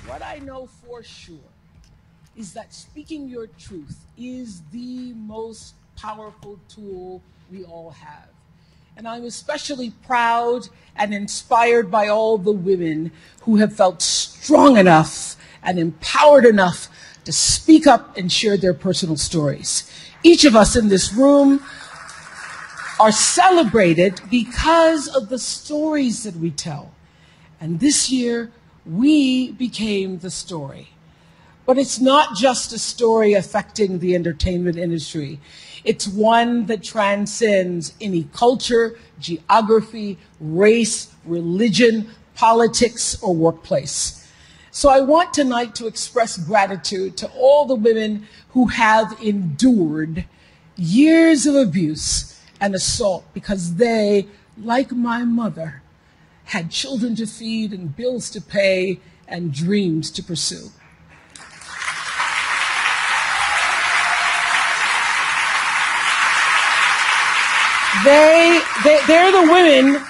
What I know for for sure is that speaking your truth is the most powerful tool we all have. And I'm especially proud and inspired by all the women who have felt strong enough and empowered enough to speak up and share their personal stories. Each of us in this room are celebrated because of the stories that we tell. And this year, we became the story. But it's not just a story affecting the entertainment industry. It's one that transcends any culture, geography, race, religion, politics, or workplace. So I want tonight to express gratitude to all the women who have endured years of abuse and assault because they, like my mother, had children to feed and bills to pay and dreams to pursue. They're the women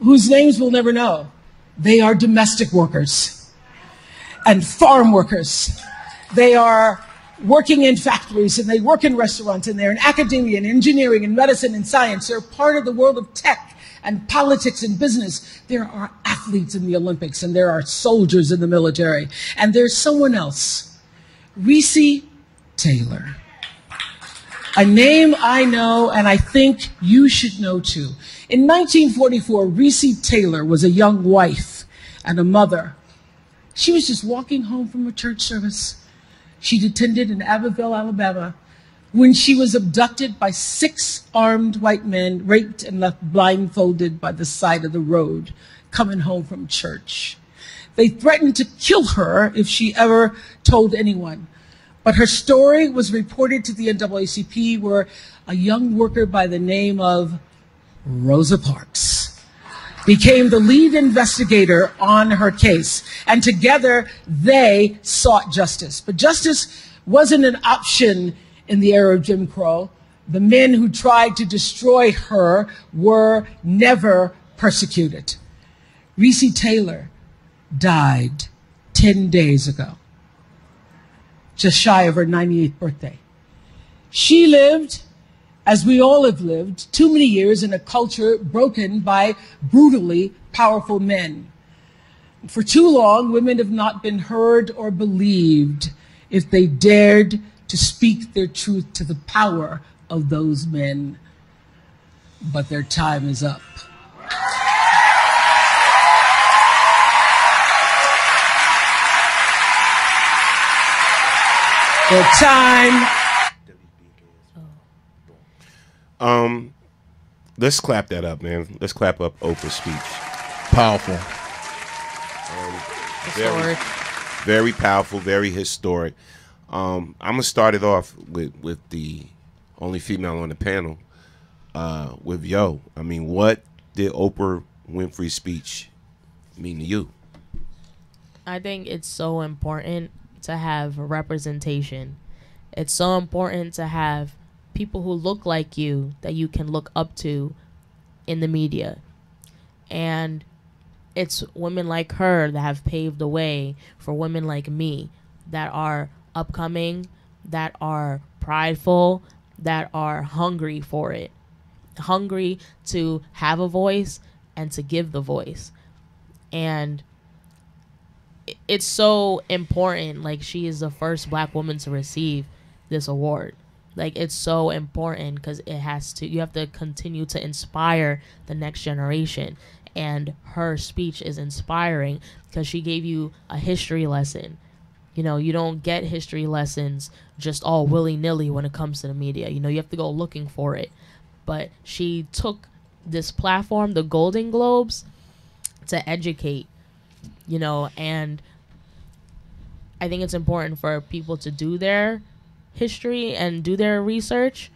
whose names we'll never know. They are domestic workers and farm workers. They are working in factories and they work in restaurants and they're in academia and engineering and medicine and science. They're part of the world of tech and politics and business. There are athletes in the Olympics and there are soldiers in the military. And there's someone else, Reese Taylor. A name I know and I think you should know too. In 1944, Reese Taylor was a young wife and a mother. She was just walking home from a church service she'd attended in Abbeville, Alabama, when she was abducted by 6 armed white men, raped and left blindfolded by the side of the road, coming home from church. They threatened to kill her if she ever told anyone. But her story was reported to the NAACP, where a young worker by the name of Rosa Parks became the lead investigator on her case. And together, they sought justice. But justice wasn't an option in the era of Jim Crow. The men who tried to destroy her were never persecuted. Reese Taylor died 10 days ago, just shy of her 98th birthday. She lived, as we all have lived, too many years in a culture broken by brutally powerful men. For too long, women have not been heard or believed if they dared to speak their truth to the power of those men. But their time is up. Their time. Let's clap that up, man. Let's clap up Oprah's speech. Powerful. Very powerful, very historic. I'm gonna start it off with the only female on the panel, with Yo. I mean, what did Oprah Winfrey's speech mean to you? I think it's so important to have representation. It's so important to have people who look like you that you can look up to in the media. And it's women like her that have paved the way for women like me that are upcoming, that are prideful, that are hungry for it. Hungry to have a voice and to give the voice. And it's so important. Like, she is the first Black woman to receive this award. Like, it's so important because you have to continue to inspire the next generation. And her speech is inspiring because she gave you a history lesson. You know, you don't get history lessons just all willy-nilly when it comes to the media. You know, you have to go looking for it. But she took this platform, the Golden Globes, to educate, you know, and I think it's important for people to do their history and do their research,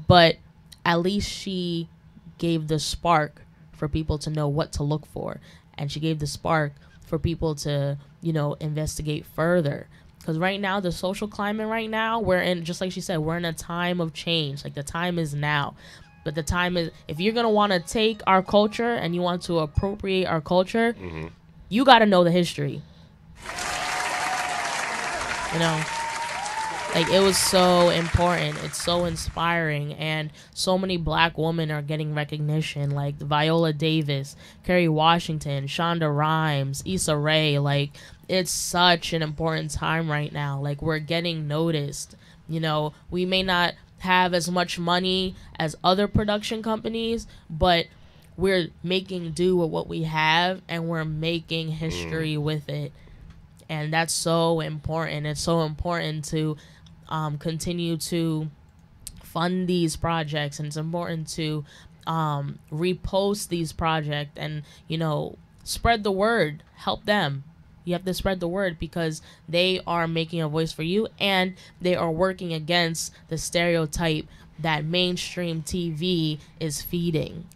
but at least she gave the spark for people to know what to look for, and she gave the spark for people to, you know, investigate further. Because right now, the social climate right now, we're in, just like she said, we're in a time of change. Like, the time is now. But the time is, if you're going to want to take our culture and you want to appropriate our culture, you got to know the history. you know. Like, it was so important. It's so inspiring. And so many black women are getting recognition. Like Viola Davis, Kerry Washington, Shonda Rhimes, Issa Rae. Like, it's such an important time right now. Like, we're getting noticed. You know, we may not have as much money as other production companies, but we're making do with what we have, and we're making history with it. And that's so important. It's so important to continue to fund these projects, and it's important to repost these projects and, you know, spread the word. Help them. You have to spread the word, because they are making a voice for you, and they are working against the stereotype that mainstream TV is feeding.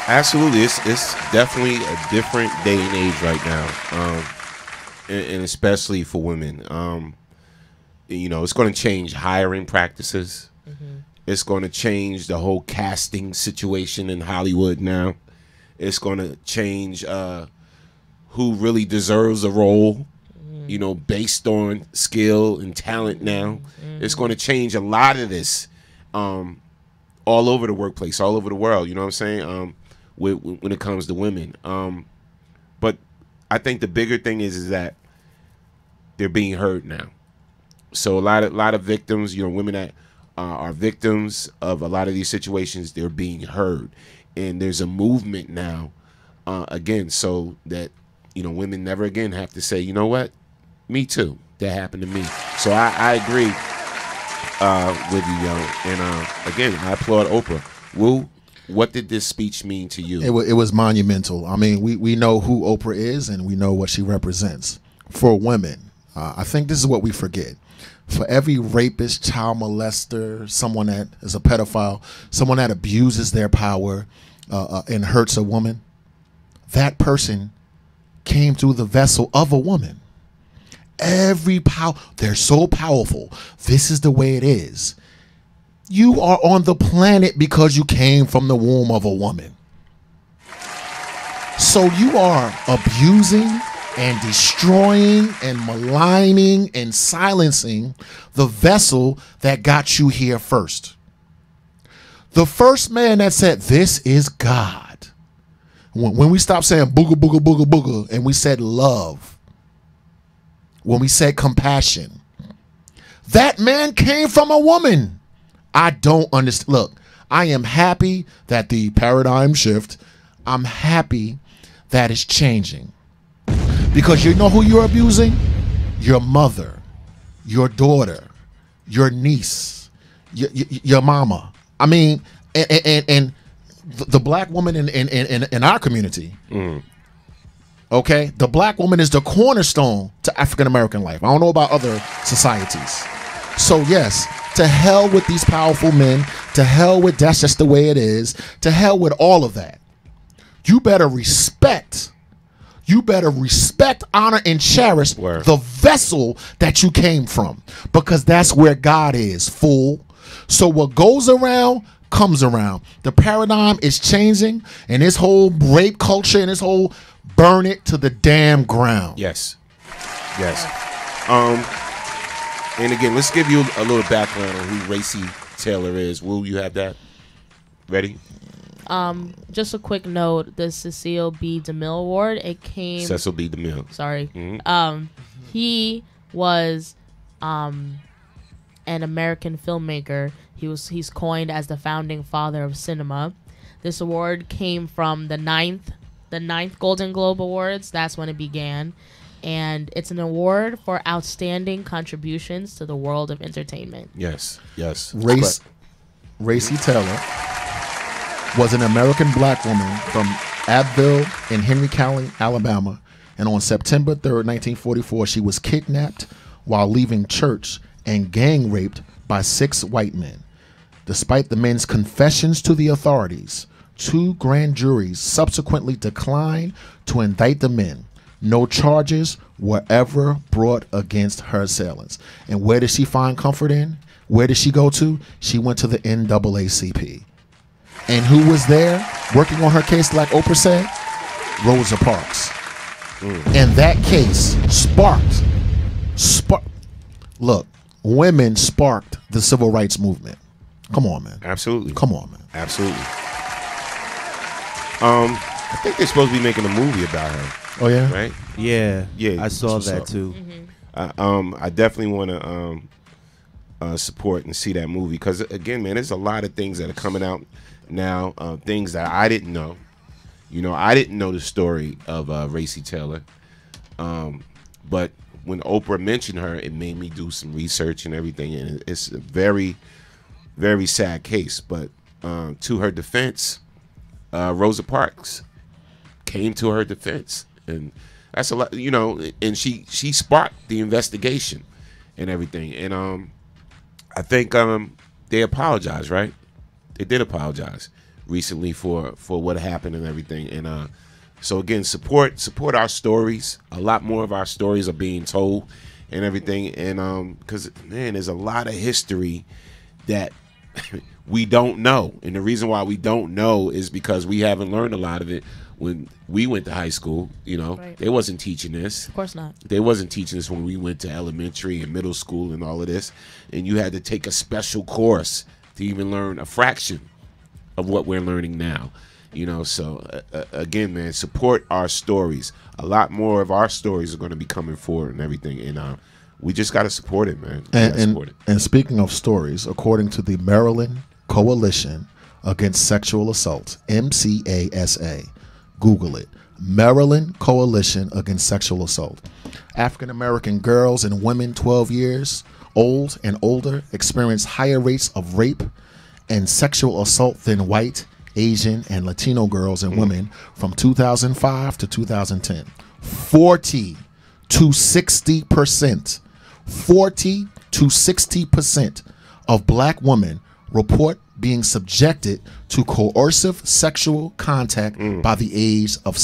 Absolutely. It's definitely a different day and age right now, and especially for women. You know, it's going to change hiring practices. It's going to change the whole casting situation in Hollywood now. It's going to change who really deserves a role, you know, based on skill and talent now. It's going to change a lot of this all over the workplace, all over the world, you know what I'm saying, when it comes to women. But I think the bigger thing is that they're being heard now. So a lot of victims, you know, women that are victims of a lot of these situations, they're being heard. And there's a movement now, again, so that, you know, women never again have to say, you know what, me too, that happened to me. So I agree with you, yo. And again, I applaud Oprah. Wu, what did this speech mean to you? It was monumental. I mean, we know who Oprah is, and we know what she represents for women. I think this is what we forget. For every rapist, child molester, someone that is a pedophile, someone that abuses their power and hurts a woman, that person came through the vessel of a woman. Every power, they're so powerful. This is the way it is. You are on the planet because you came from the womb of a woman. So you are abusing and destroying and maligning and silencing the vessel that got you here first. The first man that said, this is God. When we stopped saying booga, booga, booga, booga, and we said love, when we said compassion, that man came from a woman. I don't understand. Look, I am happy that the paradigm shift, I'm happy that it's changing. Because you know who you're abusing? Your mother, your daughter, your niece, your mama. I mean, and the black woman in our community, okay? The black woman is the cornerstone to African-American life. I don't know about other societies. So yes, to hell with these powerful men, to hell with that's just the way it is, to hell with all of that. You better respect, honor, and cherish the vessel that you came from, because that's where God is, fool. So what goes around comes around. The paradigm is changing, and this whole rape culture and this whole burn it to the damn ground. Yes. And again, let's give you a little background on who Racy Taylor is. Will you have that ready? Just a quick note: the Cecil B. DeMille Award. It came. Cecil B. DeMille. Sorry. He was an American filmmaker. He's coined as the founding father of cinema. This award came from the ninth Golden Globe Awards. That's when it began, and it's an award for outstanding contributions to the world of entertainment. Yes. Racy Taylor was an American black woman from Abbeville in Henry County, Alabama, and on September 3rd, 1944, she was kidnapped while leaving church and gang raped by 6 white men. Despite the men's confessions to the authorities, 2 grand juries subsequently declined to indict the men. No charges were ever brought against her assailants. And where did she find comfort in? Where did she go to? She went to the NAACP. And who was there working on her case, like Oprah said? Rosa Parks. And that case sparked Look, women sparked the civil rights movement. Come on, man. Absolutely. Come on, man. Absolutely. I think they're supposed to be making a movie about her. Oh yeah, right? Yeah, yeah. I saw that up. too. I definitely want to support and see that movie because again, man, there's a lot of things that are coming out now. Things that I didn't know. You know, I didn't know the story of Racy Taylor, but when Oprah mentioned her, it made me do some research and everything, and it's a very, very sad case. But to her defense, Rosa Parks came to her defense, and that's a lot, you know. And she sparked the investigation and everything, and I think they apologized, right? They did apologize recently for what happened and everything, and so again, support our stories. A lot more of our stories are being told and everything, and because man, there's a lot of history that we don't know, and the reason why we don't know is because we haven't learned a lot of it when we went to high school. You know, Right. They wasn't teaching this. Of course not. They wasn't teaching this when we went to elementary and middle school and all of this, and you had to take a special course to even learn a fraction of what we're learning now. You know, so again, man, support our stories. A lot more of our stories are going to be coming forward and everything, and we just got to support it, man. And speaking of stories, according to the Maryland Coalition Against Sexual Assault, MCASA, Google it, Maryland Coalition Against Sexual Assault. African American girls and women 12 years old and older experience higher rates of rape and sexual assault than white, Asian, and Latino girls and women from 2005 to 2010. 40 to 60%. 40 to 60% of black women report being subjected to coercive sexual contact by the age of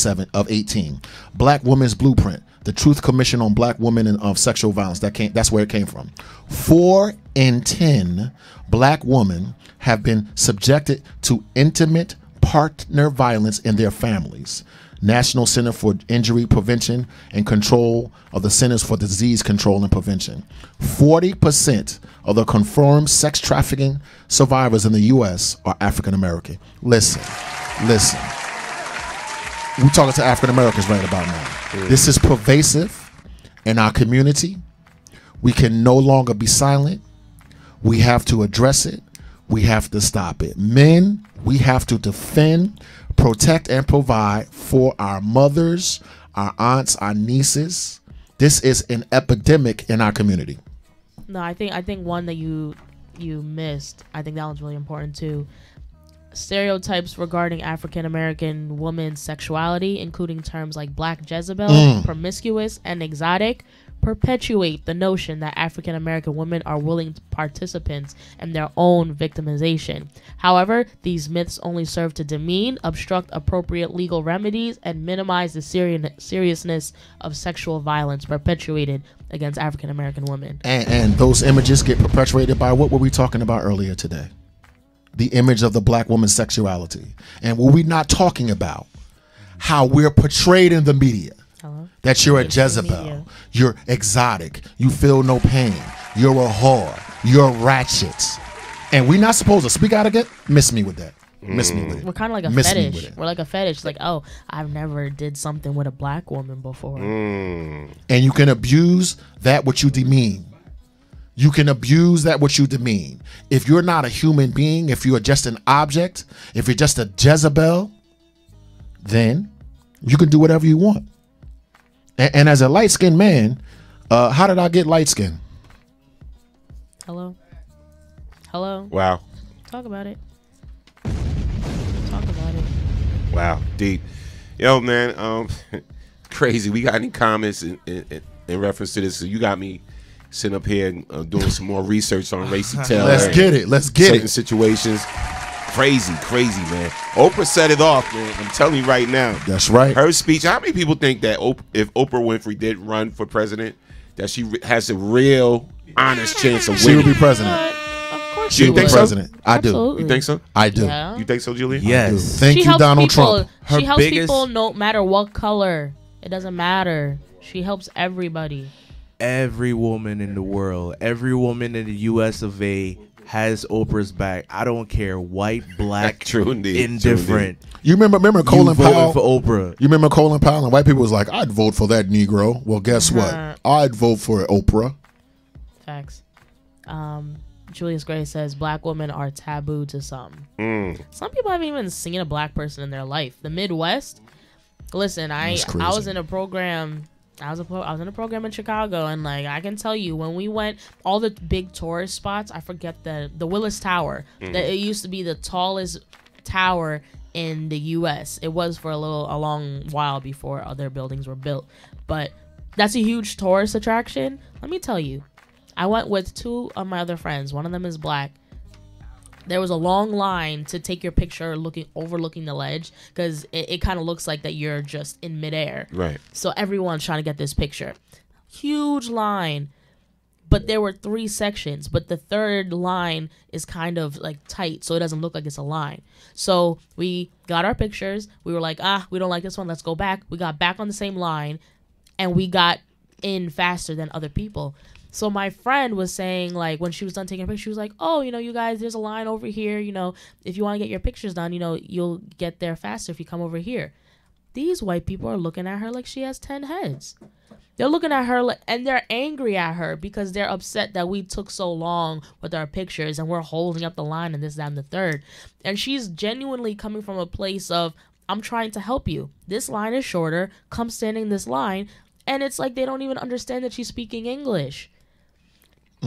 18. Black Women's Blueprint, the Truth Commission on Black Women and of Sexual Violence. That's where it came from. 4 in 10 black women have been subjected to intimate partner violence in their families. National Center for Injury Prevention and Control of the Centers for Disease Control and Prevention. 40% of the confirmed sex trafficking survivors in the U.S. are African American. Listen. We're talking to African Americans right about now. This is pervasive in our community. We can no longer be silent. We have to address it. We have to stop it. Men, we have to defend, protect, and provide for our mothers, our aunts, our nieces. This is an epidemic in our community. No, I think one that you missed. I think that one's really important too. Stereotypes regarding African American women's sexuality, including terms like Black Jezebel, promiscuous, and exotic, perpetuate the notion that African American women are willing participants in their own victimization. However, these myths only serve to demean, obstruct appropriate legal remedies, and minimize the seriousness of sexual violence perpetuated against African American women. And those images get perpetuated by what were we talking about earlier today? The image of the black woman's sexuality. And were we not talking about how we're portrayed in the media? That you're a Jezebel, you're exotic, you feel no pain, you're a whore, you're ratchet. And we're not supposed to speak out again? Miss me with that. Miss me with it. We're kind of like a fetish. We're like a fetish. Like, oh, I've never did something with a black woman before. And you can abuse that which you demean. You can abuse that which you demean. If you're not a human being, if you're just an object, if you're just a Jezebel, then you can do whatever you want. And as a light-skinned man, how did I get light-skinned? Hello? Wow. Talk about it. Wow, deep. Yo, man, crazy. We got any comments in reference to this? So you got me sitting up here doing some more research on Racy Taylor. Let's get it. Certain situations. Crazy, man. Oprah set it off, man. I'm telling you right now. That's right. Her speech. How many people think that if Oprah Winfrey did run for president, that she has a real, honest chance of winning? She would be president. Of course she would be president. So? I do. Absolutely. You think so? I do. Yeah. You think so, Julia? Yes. Thank you, Donald Trump. She helps people no matter what color. It doesn't matter. She helps everybody. every woman in the world, every woman in the U.S. of A. has Oprah's back. I don't care, white, black, True indeed. indifferent. You remember Colin Powell? For Oprah. You remember Colin Powell? And white people was like, I'd vote for that Negro. Well, guess what? I'd vote for Oprah. Facts. Julius Gray says black women are taboo to some. Some people haven't even seen a black person in their life. The Midwest. Listen, I was in a program. I was in a program in Chicago, and like I can tell you, when we went all the big tourist spots, I forget the Willis Tower. That it used to be the tallest tower in the U.S. It was for a long while before other buildings were built, but that's a huge tourist attraction. Let me tell you, I went with two of my other friends. One of them is black. There was a long line to take your picture overlooking the ledge, because it kind of looks like that you're just in midair. Right. So everyone's trying to get this picture. Huge line. But there were 3 sections. But the third line is kind of like tight, so it doesn't look like it's a line. So we got our pictures. We were like, we don't like this one. Let's go back. We got back on the same line, and we got in faster than other people. So my friend was saying, like, when she was done taking a picture, she was like, oh, you guys, there's a line over here. If you want to get your pictures done, you'll get there faster if you come over here. These white people are looking at her like she has 10 heads. They're looking at her and they're angry at her because they're upset that we took so long with our pictures and we're holding up the line and this, that, and the third. And she's genuinely coming from a place of, I'm trying to help you. This line is shorter. Come stand in this line. And it's like they don't even understand that she's speaking English.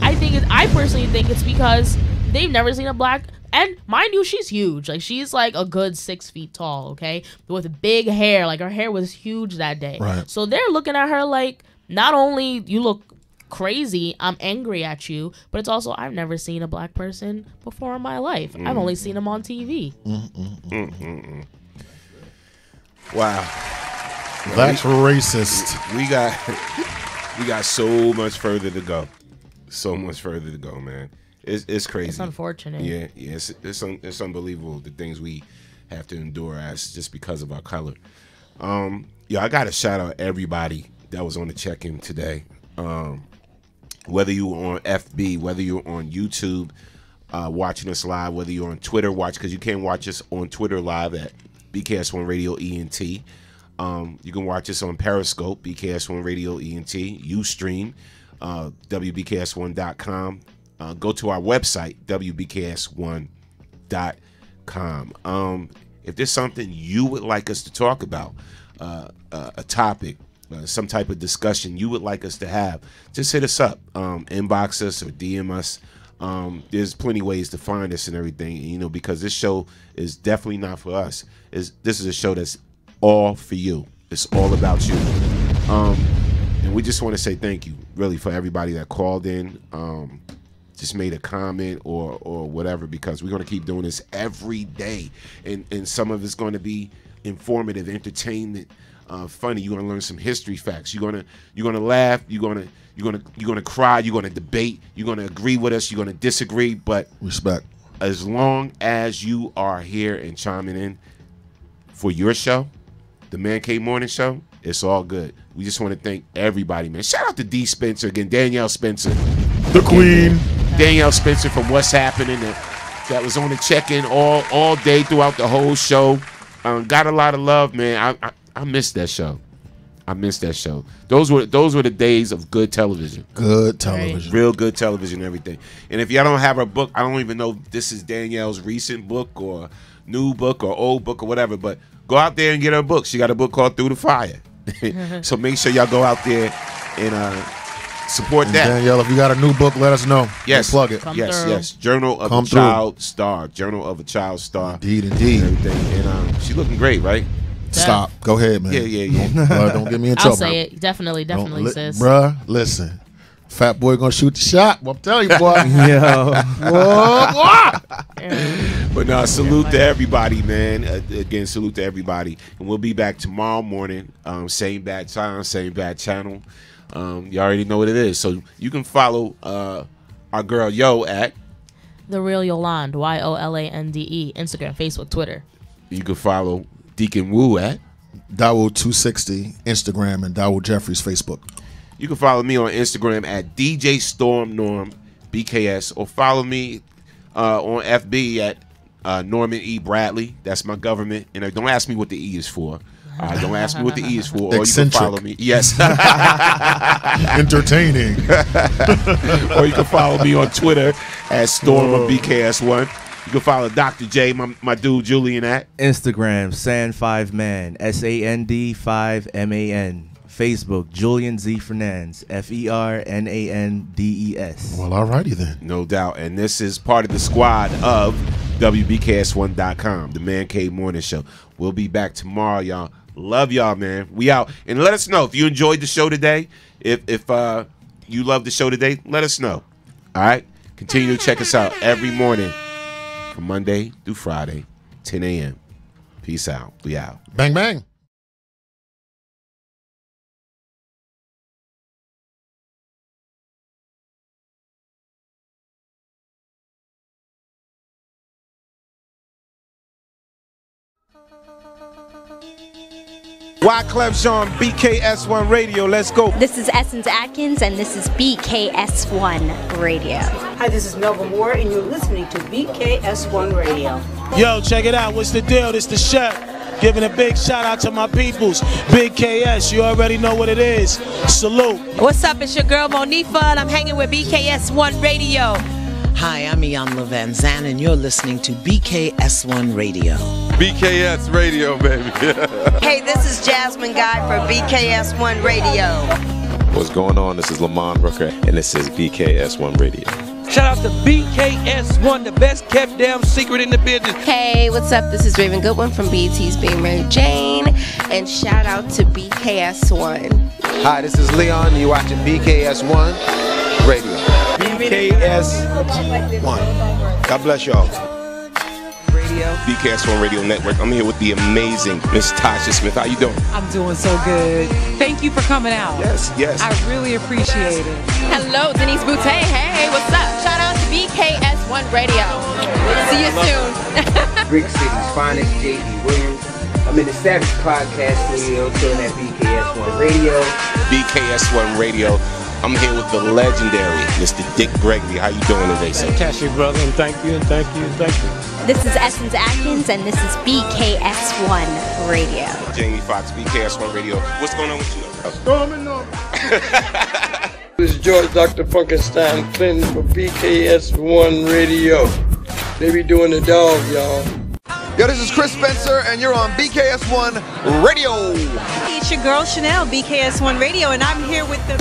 I personally think it's because they've never seen a black, and mind you, she's huge. Like, she's like a good 6 feet tall, okay? With big hair. Like, her hair was huge that day. Right. So they're looking at her like, not only you look crazy, I'm angry at you, but it's also, I've never seen a black person before in my life. I've only seen them on TV. Wow. That's racist. We got so much further to go. So much further to go, man. It's crazy. It's unfortunate. Yeah. It's unbelievable the things we have to endure as just because of our color. I got to shout out everybody that was on the check-in today. Whether you were on FB, whether you're on YouTube watching us live, whether you're on Twitter because you can watch us on Twitter live at BKS1 Radio ENT. You can watch us on Periscope, BKS1 Radio ENT, Ustream. WBKS1.com. Go to our website, WBKS1.com. If there's something you would like us to talk about, a topic, some type of discussion you would like us to have, just hit us up, inbox us or DM us. There's plenty ways to find us and everything, because this show is definitely not for us. This is a show that's all for you. It's all about you. And we just want to say thank you, really, for everybody that called in, just made a comment or whatever, because we're going to keep doing this every day. And some of it's going to be informative, entertainment, funny. You're going to learn some history facts. You're going to laugh. You're going to cry. You're going to debate. You're going to agree with us. You're going to disagree. But respect. As long as you are here and chiming in for your show, the Man Cave Morning Show, it's all good. We just want to thank everybody, man. Shout out to D. Spencer again, Danielle Spencer, the Queen, Danielle Spencer from What's Happening, that was on the check-in all day throughout the whole show. Got a lot of love, man. I missed that show. Those were the days of good television. Good television, real good television, and everything. And if y'all don't have her book, I don't even know if this is Danielle's recent book or new book or old book or whatever, but go out there and get her book. She got a book called Through the Fire. So make sure y'all go out there and support that. Danielle, if you got a new book, let us know. Yes, we'll plug it. Yes. Journal of a Child Star. Journal of a Child Star. Indeed. Everything. And she's looking great, right? Stop. Go ahead, man. Yeah. Don't get me in trouble. I'll say it. Definitely, sis. Bruh, listen. Fat boy gonna shoot the shot. Well, I'm telling you, boy. But no, salute to everybody, man. Again, salute to everybody. And we'll be back tomorrow morning. Same bad time, same bad channel. You already know what it is. So you can follow our girl Yo at The Real Yolande, YOLANDE, Instagram, Facebook, Twitter. You can follow Deacon Woo at Dawo260, Instagram, and Dawo Jeffries, Facebook. You can follow me on Instagram at DJ Storm Norm BKS, or follow me on FB at Norman E. Bradley. That's my government. And don't ask me what the E is for. Don't ask me what the E is for. Or Eccentric. You can follow me. Yes. Entertaining. Or you can follow me on Twitter at Storm of BKS1. You can follow Dr. J, my dude Julian at Instagram, Sand5Man, SAND5MAN. Facebook, Julian Z Fernandez, FERNANDES. Well, alrighty then. No doubt. And this is part of the squad of WBKS1.com, the Man Cave Morning Show. We'll be back tomorrow, y'all. Love y'all, man. We out. And let us know if you enjoyed the show today. If you love the show today, let us know. All right? Continue to check us out every morning from Monday through Friday, 10 a.m. Peace out. We out. Bang, bang. Wyclef Jean, BKS1 Radio. Let's go. This is Essence Atkins, and this is BKS1 Radio. Hi, this is Melba Moore, and you're listening to BKS1 Radio. Yo, check it out. What's the deal? This the chef. Giving a big shout out to my peoples. Big KS, you already know what it is. Salute. What's up? It's your girl Monifa, and I'm hanging with BKS1 Radio. Hi, I'm Iyanla Van Zandt, and you're listening to BKS1 Radio. BKS Radio, baby. Hey, this is Jasmine Guy for BKS1 Radio. What's going on? This is Lamont Rooker, and this is BKS1 Radio. Shout out to BKS1, the best kept damn secret in the business. Hey, what's up? This is Raven Goodwin from BET's Being Mary Jane, and shout out to BKS1. Hi, this is Leon. You're watching BKS1 Radio. BKS1. God bless y'all. BKS1 Radio Network. I'm here with the amazing Miss Tasha Smith. How you doing? I'm doing so good. Thank you for coming out. Yes, yes. I really appreciate it. Hello, Denise Boutte. Hey, what's up? Shout out to BKS1 Radio. See you soon. Brick City's finest, J.D. Williams. I'm in the Savage Podcast Studio, chilling at BKS1 Radio. BKS1 Radio. I'm here with the legendary Mr. Dick Gregory. How you doing today, sir? Fantastic, brother, and thank you, and thank you, and thank you. This is Essence Atkins, and this is BKS1 Radio. Jamie Foxx, BKS1 Radio. What's going on with you? Storming Norman. This is George Dr. Funkenstein Clinton for BKS1 Radio. They be doing the dog, y'all. Yo, this is Chris Spencer, and you're on BKS1 Radio. It's your girl Chanel, BKS1 Radio, and I'm here with the